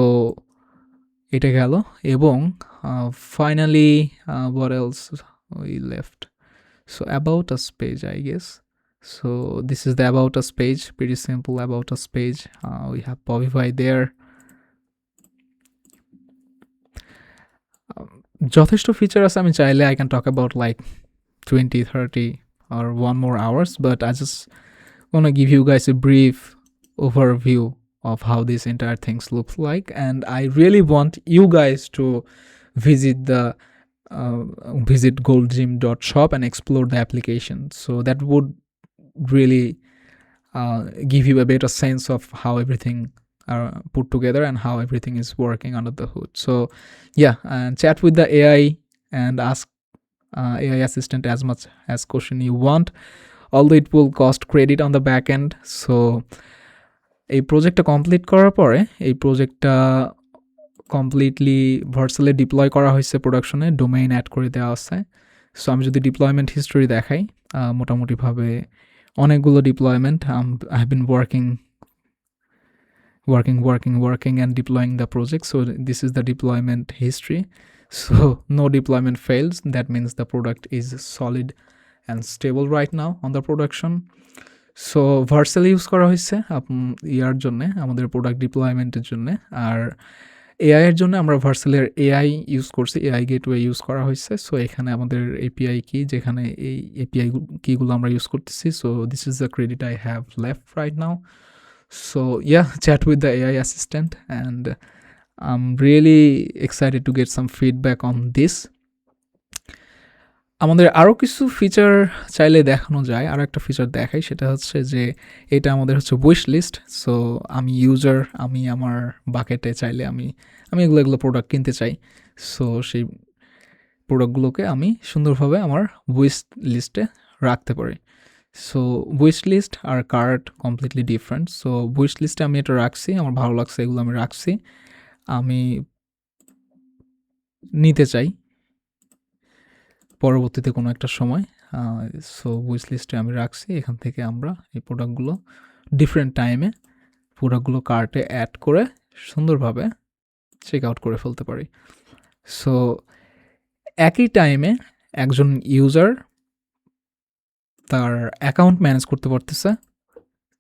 এটা গেল, এবং finally what else we left? So about us page, I guess. So this is the about us page, pretty simple about us page. We have Bobify there. যথেষ্ট feature আছে, আমি চাইলে I can talk about like 20, 30 or 1 more hours, but I just want to give you guys a brief overview of how this entire things looks like, and I really want you guys to visit the visit goldgym.shop and explore the application. So that would really give you a better sense of how everything are put together and how everything is working under the hood. So yeah, and chat with the AI and ask AI assistant as much as question you want, although it will cost credit on the back end. So এই প্রজেক্টটা complete করার পরে এই প্রজেক্টটা completely virtually deploy করা হয়েছে প্রোডাকশনে, domain add করে দেওয়া আছে। সো আমি যদি ডিপ্লয়মেন্ট হিস্টোরি দেখাই, মোটামুটিভাবে অনেকগুলো deployment I have been working and deploying the project. So this is the deployment history. So no deployment fails. That means the product is solid and stable right now on the production. So ভার্সেল use করা হয়েছে ইয়ার জন্য, আমাদের product ডিপ্লয়মেন্টের জন্য। আর AI এর জন্য আমরা ভার্সেলের AI use করছি, AI gateway use করা হয়েছে। সো এখানে আমাদের এপিআই কি, যেখানে এই এপিআই কিগুলো আমরা ইউজ করতেছি। So this is the credit I have left right now. So yeah, chat with the AI assistant, and I'm really excited to get some feedback on this. আমাদের আরও কিছু ফিচার চাইলে দেখানো যায়। আরও একটা ফিচার দেখাই, সেটা হচ্ছে যে এটা আমাদের হচ্ছে উইশ লিস্ট। সো আমি ইউজার, আমি আমার বাকেটে চাইলে আমি এগুলো প্রোডাক্ট কিনতে চাই। সো সেই প্রোডাক্টগুলোকে আমি সুন্দরভাবে আমার উইশ লিস্টে রাখতে পারি। সো উইশ লিস্ট আর cart completely different. So wish লিস্টে আমি এটা রাখছি, আমার ভালো লাগছে, এগুলো আমি রাখছি, আমি নিতে চাই পরবর্তীতে কোনো একটা সময়। সো উইশ লিস্টে আমি রাখছি, এখান থেকে আমরা এই প্রোডাক্টগুলো ডিফারেন্ট টাইমে প্রোডাক্টগুলো কার্টে অ্যাড করে সুন্দরভাবে চেক আউট করে ফেলতে পারি। সো একই টাইমে একজন ইউজার তার অ্যাকাউন্ট ম্যানেজ করতে পারতেছে,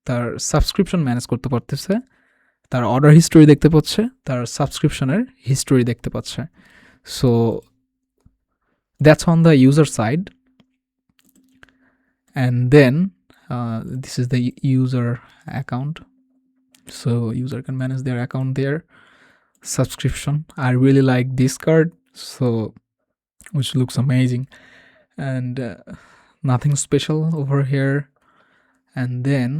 তার সাবস্ক্রিপশন ম্যানেজ করতে পারতেছে, তার অর্ডার হিস্টোরি দেখতে পাচ্ছে, তার সাবস্ক্রিপশনের হিস্টোরি দেখতে পাচ্ছে। So that's on the user side. And then this is the user account. So user can manage their account there. Subscription, I really like this card, so which looks amazing, and nothing special over here. And then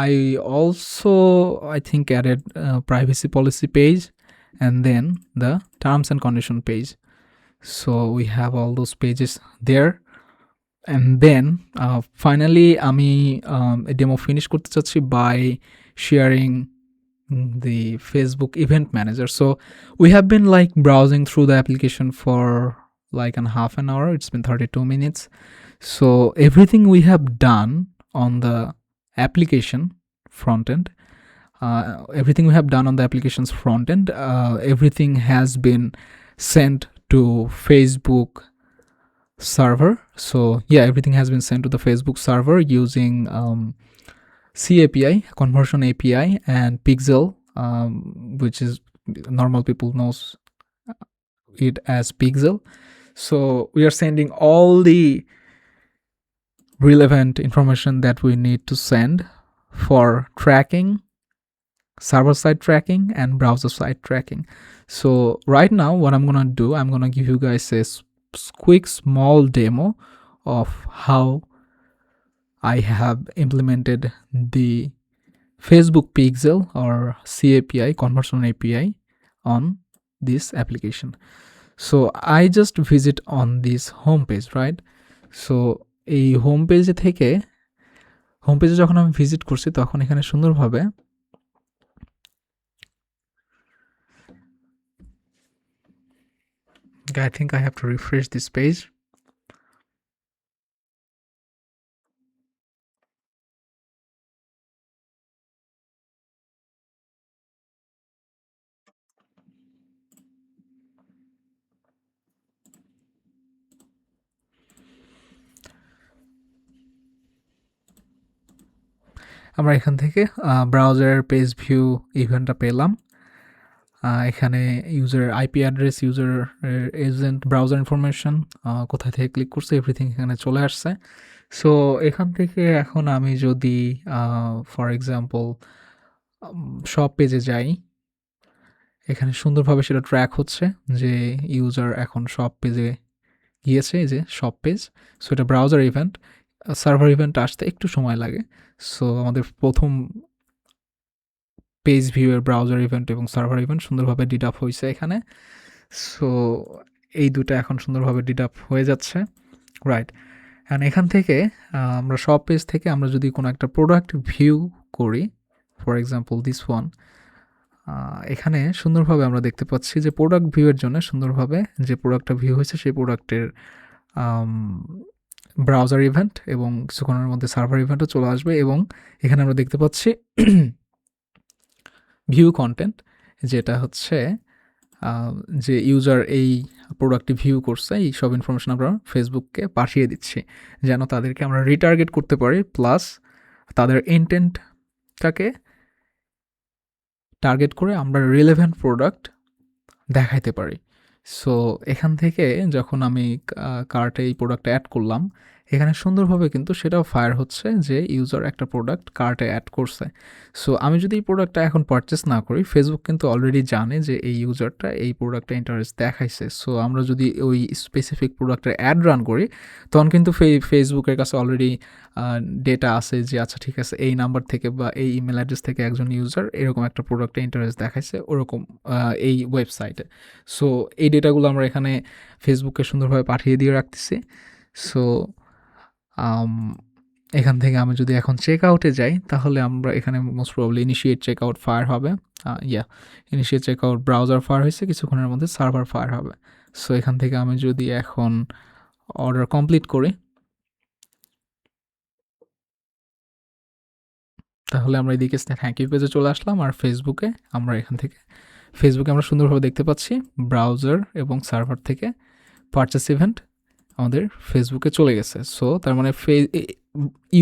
I also I think added privacy policy page, and then the terms and condition page. So we have all those pages there. And then finally আমি demo finish করতে চাচ্ছি by sharing the Facebook event manager. So we have been like browsing through the application for like an half an hour. It's been 32 minutes. So everything we have done on the application front end, everything we have done on the application's front end, everything has been sent to Facebook server. So yeah, everything has been sent to the Facebook server using CAPI, conversion API, and Pixel, which is normal people knows it as Pixel. So we are sending all the relevant information that we need to send for tracking, server-side tracking, and browser-side tracking. So right now what I'm gonna do, I'm gonna give you guys a quick small demo of how I have implemented the Facebook Pixel or CAPI, conversion API, on this application. So I just visit on this home page, right? So এই home পেজে থেকে, home পেজে যখন আমি visit করছি তখন এখানে সুন্দরভাবে I think I have to refresh this page. আমরা এখান থেকে ব্রাউজারের পেজ ভিউ ইভেন্টটা পেলাম। এখানে user IP address, user agent, browser information, কোথায় থেকে ক্লিক করছে, এভরিথিং এখানে চলে আসছে। সো এখান থেকে এখন আমি যদি ফর এক্সাম্পল শপ পেজে যাই, এখানে সুন্দরভাবে সেটা ট্র্যাক হচ্ছে যে ইউজার এখন সব পেজে গিয়েছে, এই যে সব পেজ। সো এটা ব্রাউজার ইভেন্ট। সার্ভার ইভেন্ট আসতে একটু সময় লাগে। সো আমাদের প্রথম পেজ ভিউয়ের ব্রাউজার ইভেন্ট এবং সার্ভার ইভেন্ট সুন্দরভাবে ডিডাপ হয়েছে এখানে। সো এই দুটো এখন সুন্দরভাবে ডিডাপ হয়ে যাচ্ছে, রাইট। অ্যান্ড এখান থেকে আমরা সব পেজ থেকে আমরা যদি কোনো একটা প্রোডাক্ট ভিউ করি, ফর এক্সাম্পল দিস ওয়ান, এখানে সুন্দরভাবে আমরা দেখতে পাচ্ছি যে প্রোডাক্ট ভিউয়ের জন্য সুন্দরভাবে যে প্রোডাক্টটা ভিউ হয়েছে সেই প্রোডাক্টের ব্রাউজার ইভেন্ট এবং কিছুক্ষণের মধ্যে সার্ভার ইভেন্টও চলে আসবে। এবং এখানে আমরা দেখতে পাচ্ছি ভিউ কন্টেন্ট, যেটা হচ্ছে যে ইউজার এই প্রোডাক্টটি ভিউ করছে, এই সব ইনফরমেশন আমরা ফেসবুককে পাঠিয়ে দিচ্ছি যেন তাদেরকে আমরা রিটার্গেট করতে পারি, প্লাস তাদের ইন্টেন্টটাকে টার্গেট করে আমরা রিলেভেন্ট প্রোডাক্ট দেখাইতে পারি। সো এখান থেকে যখন আমি কার্টে এই প্রোডাক্টটা অ্যাড করলাম, এখানে সুন্দরভাবে কিন্তু সেটাও ফায়ার হচ্ছে যে ইউজার একটা প্রোডাক্ট কার্টে অ্যাড করছে। সো আমি যদি এই প্রোডাক্টটা এখন পারচেস না করি, ফেসবুক কিন্তু অলরেডি জানে যে এই ইউজারটা এই প্রোডাক্টটা ইন্টারেস্ট দেখাইছে। সো আমরা যদি ওই স্পেসিফিক প্রোডাক্টের অ্যাড রান করি, তখন কিন্তু ফেসবুকের কাছে অলরেডি ডেটা আছে যে আচ্ছা ঠিক আছে, এই নাম্বার থেকে বা এই ইমেল অ্যাড্রেস থেকে একজন ইউজার এরকম একটা প্রোডাক্টে ইন্টারেস্ট দেখাইছে ওরকম এই ওয়েবসাইটে। সো এই ডেটাগুলো আমরা এখানে ফেসবুককে সুন্দরভাবে পাঠিয়ে দিয়ে রাখতেছি। সো এখান থেকে আমি যদি এখন চেক আউটে যাই, তাহলে আমরা এখানে most probably initiate check out fire হবে। Initiate check out browser fire হয়েছে, কিছুক্ষণের মধ্যে সার্ভার ফায়ার হবে। সো এখান থেকে আমি যদি এখন অর্ডার কমপ্লিট করি, তাহলে আমরা এদিকে থ্যাংক ইউ পেজে চলে আসলাম। আর ফেসবুকে আমরা আমরা সুন্দরভাবে দেখতে পাচ্ছি ব্রাউজার এবং সার্ভার থেকে পারচেস ইভেন্ট আমাদের ফেসবুকে চলে গেছে। সো তার মানে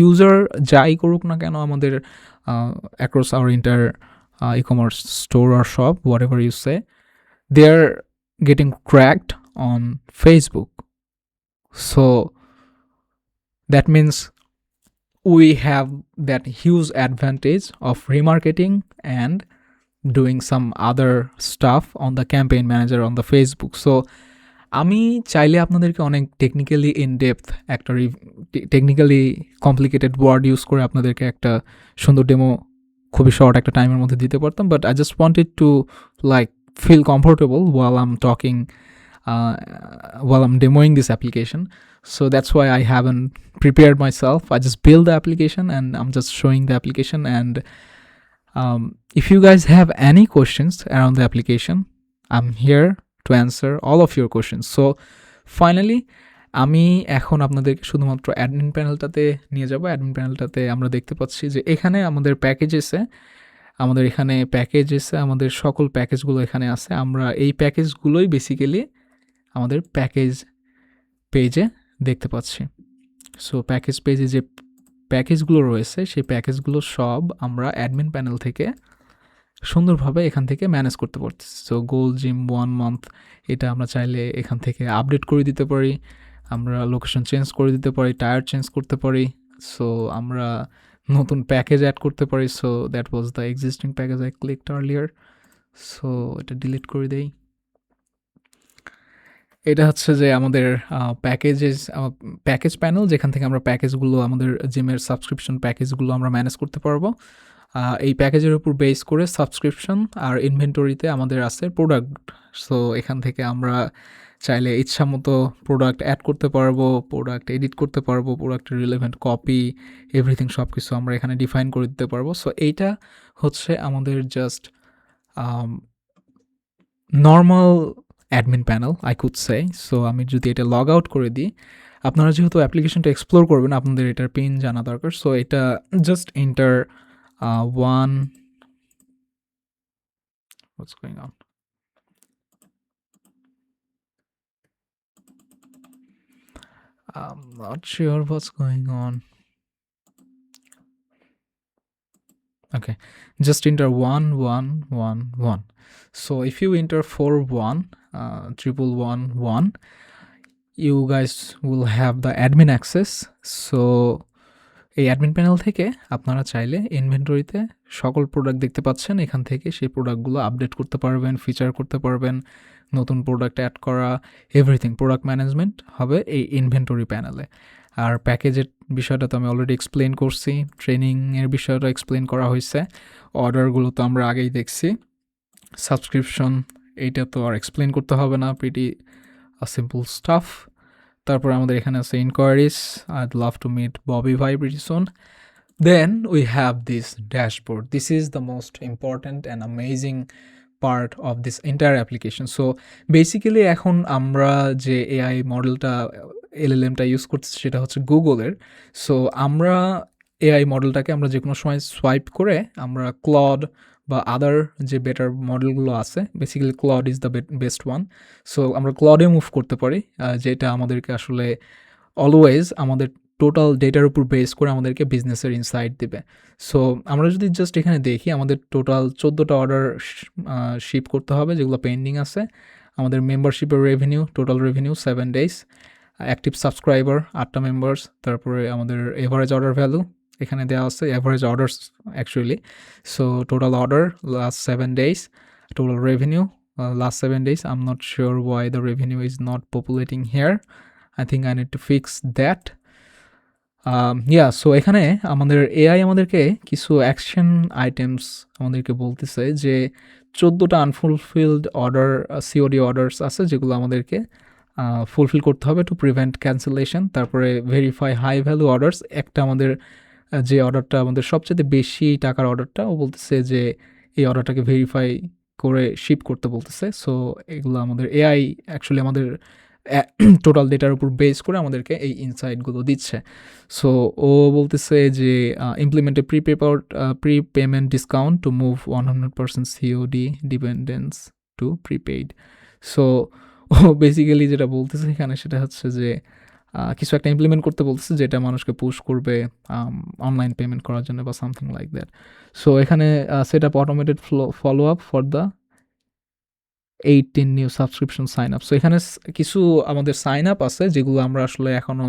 ইউজার যাই করুক না কেন আমাদের across our inter e-commerce store আর shop, whatever you say, they are getting cracked on Facebook. So that means we have that huge advantage of remarketing and doing some other stuff on the campaign manager on the Facebook. So আমি চাইলে আপনাদেরকে অনেক technically in depth একটা technically complicated word use করে আপনাদেরকে একটা সুন্দর demo খুবই শর্ট একটা টাইমের মধ্যে দিতে পারতাম, but I just wanted to like feel comfortable while I'm talking, while I'm demoing this application. So that's why I haven't prepared myself. I just build the application and I'm just showing the application. And if you guys have any questions around the application, I'm here to answer all of your questions. So finally আমি এখন আপনাদেরকে শুধুমাত্র admin প্যানেলটাতে নিয়ে যাব। Admin প্যানেলটাতে আমরা দেখতে পাচ্ছি যে এখানে আমাদের প্যাকেজেসে আমাদের সকল প্যাকেজগুলো এখানে আছে। আমরা এই প্যাকেজগুলোই বেসিক্যালি আমাদের প্যাকেজ পেজে দেখতে পাচ্ছি। সো প্যাকেজ পেজে যে প্যাকেজগুলো রয়েছে সেই প্যাকেজগুলো সব আমরা অ্যাডমিন প্যানেল থেকে সুন্দরভাবে এখান থেকে ম্যানেজ করতে পারতেছি। সো গোল জিম 1 মান্থ, এটা আমরা চাইলে এখান থেকে আপডেট করে দিতে পারি, আমরা লোকেশন চেঞ্জ করে দিতে পারি, টায়ার চেঞ্জ করতে পারি। সো আমরা নতুন প্যাকেজ অ্যাড করতে পারি। So that was the existing package I clicked earlier. So এটা ডিলিট করে দেই। এটা হচ্ছে যে আমাদের প্যাকেজ প্যানেল, যেখান থেকে আমরা প্যাকেজগুলো আমাদের জিমের সাবস্ক্রিপশন প্যাকেজগুলো আমরা ম্যানেজ করতে পারবো। এই প্যাকেজের উপর বেস করে সাবস্ক্রিপশন আর ইনভেন্টরিতে আমাদের আছে প্রোডাক্ট। সো এখান থেকে আমরা চাইলে ইচ্ছা মতো প্রোডাক্ট অ্যাড করতে পারবো, প্রোডাক্ট এডিট করতে পারবো, প্রোডাক্টের রিলেভেন্ট কপি এভরিথিং সব কিছু আমরা এখানে ডিফাইন করে দিতে পারবো। সো এইটা হচ্ছে আমাদের just normal admin panel I could say. So আমি যদি এটা লগ আউট করে দিই, আপনারা যেহেতু অ্যাপ্লিকেশনটা এক্সপ্লোর করবেন আপনাদের এটার পিন জানা দরকার। সো এটা just enter what's going on? I'm not sure what's going on. Okay, just enter 1111. So if you enter 411111, you guys will have the admin access. So এই অ্যাডমিন প্যানেল থেকে আপনারা চাইলে ইনভেন্টরিতে সকল প্রোডাক্ট দেখতে পাচ্ছেন। এখান থেকে সেই প্রোডাক্টগুলো আপডেট করতে পারবেন, ফিচার করতে পারবেন, নতুন প্রোডাক্ট অ্যাড করা, এভরিথিং প্রোডাক্ট ম্যানেজমেন্ট হবে এই ইনভেন্টরি প্যানেলে। আর প্যাকেজের বিষয়টা তো আমি অলরেডি এক্সপ্লেন করছি, ট্রেনিংয়ের বিষয়টা এক্সপ্লেন করা হয়েছে, অর্ডারগুলো তো আমরা আগেই দেখছি, সাবস্ক্রিপশন এইটা তো আর এক্সপ্লেন করতে হবে না, প্রিটি সিম্পল স্টাফ। তারপরে আমাদের এখানে আছে inquiries, I'd love to meet Bobby ভাই pretty soon. Then we have this dashboard. This is the most important and amazing part of this entire application. So basically এখন আমরা যে এআই মডেলটা এলএলএমটা use করছি সেটা হচ্ছে গুগলের। সো আমরা এআই মডেলটাকে আমরা যে কোনো সময় সোয়াইপ করে আমরা ক্লড বা আদার যে বেটার মডেলগুলো আছে, basically Claude is the best one. So আমরা ক্লডে মুভ করতে পারি, যেটা আমাদেরকে আসলে অলওয়েজ আমাদের টোটাল ডেটার উপর বেস করে আমাদেরকে বিজনেসের ইনসাইট দেবে। সো আমরা যদি জাস্ট এখানে দেখি আমাদের টোটাল 14টা অর্ডার শিপ করতে হবে যেগুলো পেন্ডিং আছে। আমাদের মেম্বারশিপের revenue, total revenue 7 days, active subscriber 8টা মেম্বার্স, তারপরে আমাদের এভারেজ অর্ডার ভ্যালু এখানে দেওয়া আছে, average orders actually. So total order last 7 days, total revenue last 7 days. I'm not sure why the revenue is not populating here. I think I need to fix that. So এখানে আমাদের AI আমাদেরকে কিছু action items আমাদেরকে বলতেছে যে 14টা আনফুলফিলড order, COD orders আছে যেগুলো আমাদেরকে ফুলফিল করতে হবে টু প্রিভেন্ট ক্যান্সেলেশন। তারপরে ভেরিফাই হাই ভ্যালু অর্ডার্স, একটা আমাদের যে অর্ডারটা আমাদের সবচেয়ে বেশি টাকার অর্ডারটা, ও বলতেছে যে এই অর্ডারটাকে ভেরিফাই করে শিপ করতে বলতেছে। সো এগুলো আমাদের এআই অ্যাকচুয়ালি আমাদের টোটাল ডেটার উপর বেস করে আমাদেরকে এই ইনসাইটগুলো দিচ্ছে। সো ও বলতেছে যে implement a pre payment discount to move 100% COD dependence to prepaid. So ও বেসিক্যালি যেটা বলতেছে এখানে সেটা হচ্ছে যে কিছু একটা ইমপ্লিমেন্ট করতে বলতেছে যেটা মানুষকে পুশ করবে অনলাইন পেমেন্ট করার জন্য বা সামথিং লাইক দ্যাট। সো এখানে set up automated follow up for the 18 new subscription sign up. So এখানে কিছু আমাদের সাইন আপ আছে যেগুলো আমরা আসলে এখনও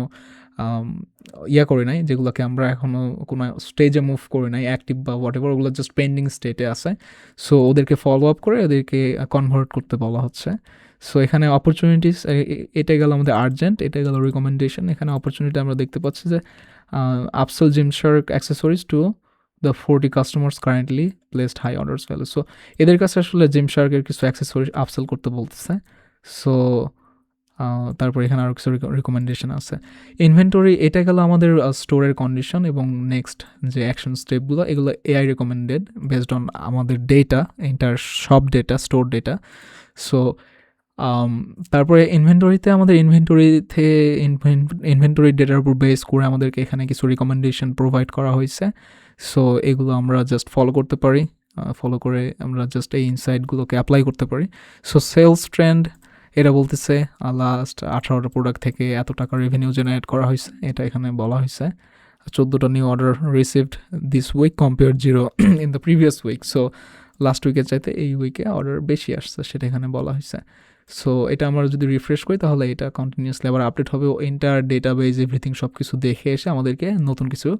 করি নাই, যেগুলোকে আমরা এখনও কোনো স্টেজে মুভ করি নাই, অ্যাক্টিভ বা হোয়াট এভার, ওগুলো জাস্ট পেন্ডিং স্টেটে আছে। সো ওদেরকে ফলো আপ করে ওদেরকে কনভার্ট করতে বলা হচ্ছে। সো এখানে অপরচুনিটিস, এটা গেল আমাদের আর্জেন্ট, এটা গেল রিকমেন্ডেশন। এখানে অপরচুনিটি আমরা দেখতে পাচ্ছি যে upsell Gymshark accessories to the 40 customers currently placed high orders value. So এদের কাছে আসলে জিমশার্কের কিছু অ্যাক্সেসরিজ আপসেল করতে বলতেছে। সো তারপর এখানে আরও কিছু রিকমেন্ডেশন আছে। ইনভেন্টরি, এটা গেল আমাদের স্টোরের কন্ডিশন এবং নেক্সট যে অ্যাকশন স্টেপগুলো, এগুলো এআই রিকমেন্ডেড বেসড অন আমাদের ডেটা, এন্টার সব ডেটা, স্টোর ডেটা। সো তারপরে ইনভেন্টরিতে আমাদের ইনভেন্টরি ডেটার উপর বেস করে আমাদেরকে এখানে কিছু রিকমেন্ডেশন প্রোভাইড করা হয়েছে। সো এগুলো আমরা জাস্ট ফলো করতে পারি, ফলো করে আমরা জাস্ট এই ইনসাইটগুলোকে অ্যাপ্লাই করতে পারি। সো সেলস ট্রেন্ড, এটা বলতেছে লাস্ট 18টা প্রোডাক্ট থেকে এত টাকা রেভিনিউ জেনারেট করা হয়েছে, এটা এখানে বলা হয়েছে। 14টা new order received this week compare 0 in the previous week. So last উইকের চাইতে এই উইকে অর্ডার বেশি আসছে, সেটা এখানে বলা হয়েছে। সো এটা আমরা যদি রিফ্রেশ করি তাহলে এটা কন্টিনিউয়াসলি আবার আপডেট হবে, এন্টার ডেটাবেজ এভরিথিং সব কিছু দেখে এসে আমাদেরকে নতুন কিছু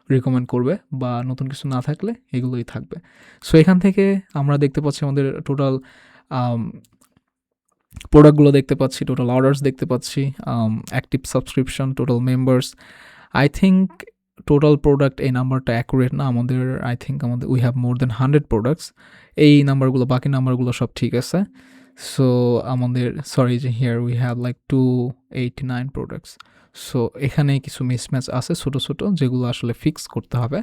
রিকমেন্ড করবে, বা নতুন কিছু না থাকলে এগুলোই থাকবে। সো এখান থেকে আমরা দেখতে পাচ্ছি আমাদের টোটাল প্রোডাক্টগুলো দেখতে পাচ্ছি, টোটাল অর্ডার্স দেখতে পাচ্ছি, active subscription, total members. I think total product এই নাম্বারটা অ্যাকুরেট না, আমাদের আই থিঙ্ক আমাদের we have more than 100 products. এই নাম্বারগুলো, বাকি নাম্বারগুলো সব ঠিক আছে। সো আমাদের যে here we have like 289 products. So এখানে কিছু মিসম্যাচ আছে ছোটো ছোটো, যেগুলো আসলে ফিক্স করতে হবে।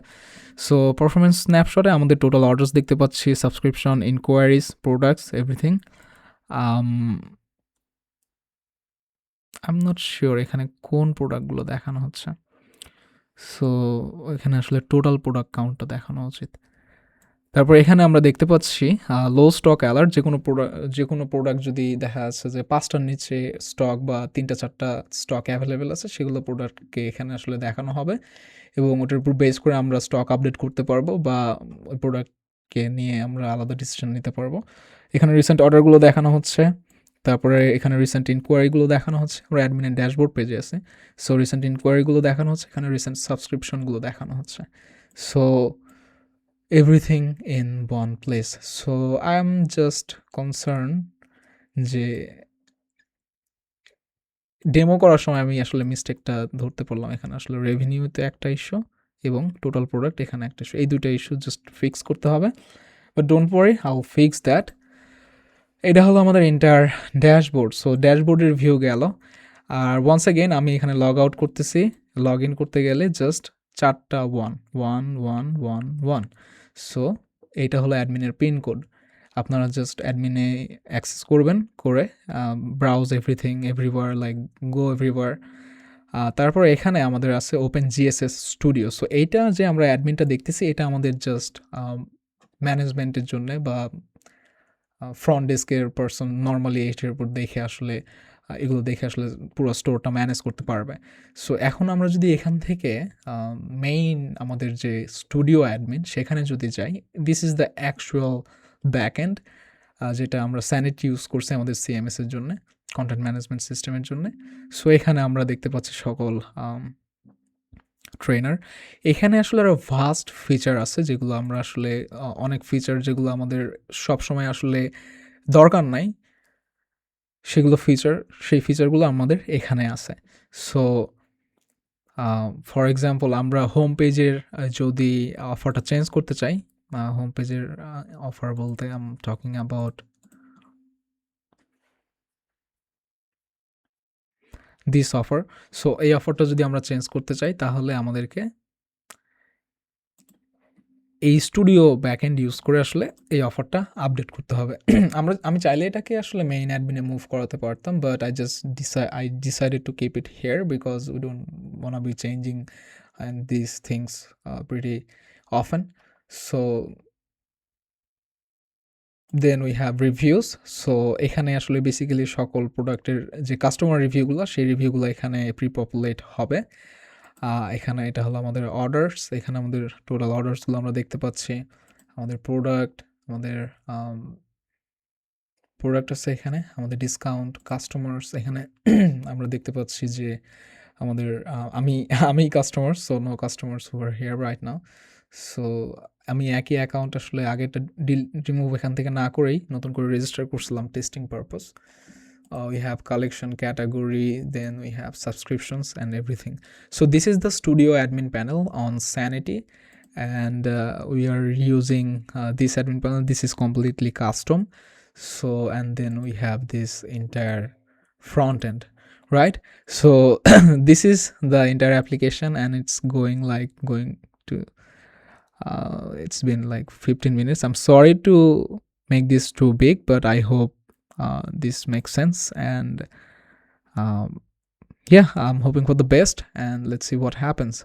সো পারফরমেন্স স্ন্যাপশটে আমাদের টোটাল অর্ডার্স দেখতে পাচ্ছি, subscription, enquiries, products, everything. I am not sure এখানে কোন প্রোডাক্টগুলো দেখানো হচ্ছে। সো এখানে আসলে টোটাল প্রোডাক্ট কাউন্টটা দেখানো উচিত। তারপর এখানে আমরা দেখতে পাচ্ছি লো স্টক অ্যালার্ট, যে কোনো প্রোডাক্ট যদি দেখা যাচ্ছে যে 5টার নিচে স্টক বা 3-4টা স্টক অ্যাভেলেবেল আছে, সেগুলো প্রোডাক্টকে এখানে আসলে দেখানো হবে এবং ওটার উপর বেস করে আমরা স্টক আপডেট করতে পারবো বা ওই প্রোডাক্টকে নিয়ে আমরা আলাদা ডিসিশন নিতে পারবো। এখানে রিসেন্ট অর্ডারগুলো দেখানো হচ্ছে, তারপরে এখানে রিসেন্ট ইনকোয়ারিগুলো দেখানো হচ্ছে, আমরা অ্যাডমিনের ড্যাশবোর্ড পেজে আছে। সো রিসেন্ট ইনকোয়ারিগুলো দেখানো হচ্ছে, এখানে রিসেন্ট সাবস্ক্রিপশনগুলো দেখানো হচ্ছে। So everything in one place. So I am just concern যে ডেমো করার সময় আমি আসলে মিস্টেকটা ধরতে পারলাম। এখানে আসলে রেভিনিউতে একটা ইস্যু এবং টোটাল প্রোডাক্ট এখানে একটা ইস্যু, এই দুইটা ইস্যু জাস্ট ফিক্স করতে হবে। But don't worry, I will fix that. এটা হলো আমাদের এন্টায়ার ড্যাশবোর্ড। সো ড্যাশবোর্ডের ভিউ গেল। আর ওয়ান্স অ্যাগেন আমি এখানে লগ আউট করতেছি। লগ ইন করতে গেলে জাস্ট 4টা 1 1 1 1 1। সো এইটা হলো অ্যাডমিনের পিন কোড। আপনারা জাস্ট অ্যাডমিনে অ্যাক্সেস করবেন, করে ব্রাউজ এভরিথিং এভরিওয়ার, লাইক গো এভরিওয়ার। তারপর এখানে আমাদের আছে ওপেন জিএসএস স্টুডিও। সো এইটা যে আমরা অ্যাডমিনটা দেখতেছি, এটা আমাদের জাস্ট ম্যানেজমেন্টের জন্য বা ফ্রন্ট ডেস্কের পার্সন নর্মালি এইটার উপর দেখে আসলে এগুলো দেখে আসলে পুরো স্টোরটা ম্যানেজ করতে পারবে। সো এখন আমরা যদি এখান থেকে মেইন আমাদের যে স্টুডিও অ্যাডমিন সেখানে যদি যাই, this is the actual back end, যেটা আমরা স্যানিট ইউজ করছি আমাদের সিএমএস এর জন্য, কন্টেন্ট ম্যানেজমেন্ট সিস্টেমের জন্য। সো এখানে আমরা দেখতে পাচ্ছি সকল ট্রেনার। এখানে আসলে আরও ভাস্ট ফিচার আছে যেগুলো আমরা আসলে অনেক ফিচার যেগুলো আমাদের সবসময় আসলে দরকার নাই, সেগুলো সেই ফিচারগুলো আমাদের এখানে আছে। সো ফর এক্সাম্পল আমরা হোম পেজের যদি অফারটা চেঞ্জ করতে চাই, হোম পেজের অফার বলতে I am talking about this offer. So এই অফারটা যদি আমরা চেঞ্জ করতে চাই তাহলে আমাদেরকে এই স্টুডিও ব্যাকএন্ড ইউজ করে আসলে এই অফারটা আপডেট করতে হবে। আমি চাইলে এটাকে আসলে মেইন অ্যাডমিনে মুভ করাতে পারতাম, but I decided to keep it here because we don't want be changing and this things pretty often. So then we have reviews. So এখানে আসলে বেসিক্যালি সকল প্রোডাক্টের যে কাস্টমার রিভিউগুলো, সেই রিভিউগুলো এখানে প্রি পপুলেট হবে। এখানে এটা হলো আমাদের অর্ডার্স, এখানে আমাদের টোটাল অর্ডার্সগুলো আমরা দেখতে পাচ্ছি। আমাদের প্রোডাক্ট, আমাদের প্রোডাক্ট আছে এখানে, আমাদের ডিসকাউন্ট, কাস্টমার্স এখানে আমরা দেখতে পাচ্ছি যে আমাদের আমি customer, so no customers who are here right now. So আমি একই অ্যাকাউন্ট আসলে আগেরটা রিমুভ এখান থেকে না করেই নতুন করে রেজিস্টার করছিলাম testing purpose. We have collection category, then we have subscriptions and everything. So this is the studio admin panel on Sanity, and we are using this admin panel. This is completely custom. So and then we have this entire front end, right? So this is the entire application, and it's going to it's been like 15 minutes. I'm sorry to make this too big, but I hope this makes sense, and yeah, I'm hoping for the best, and let's see what happens.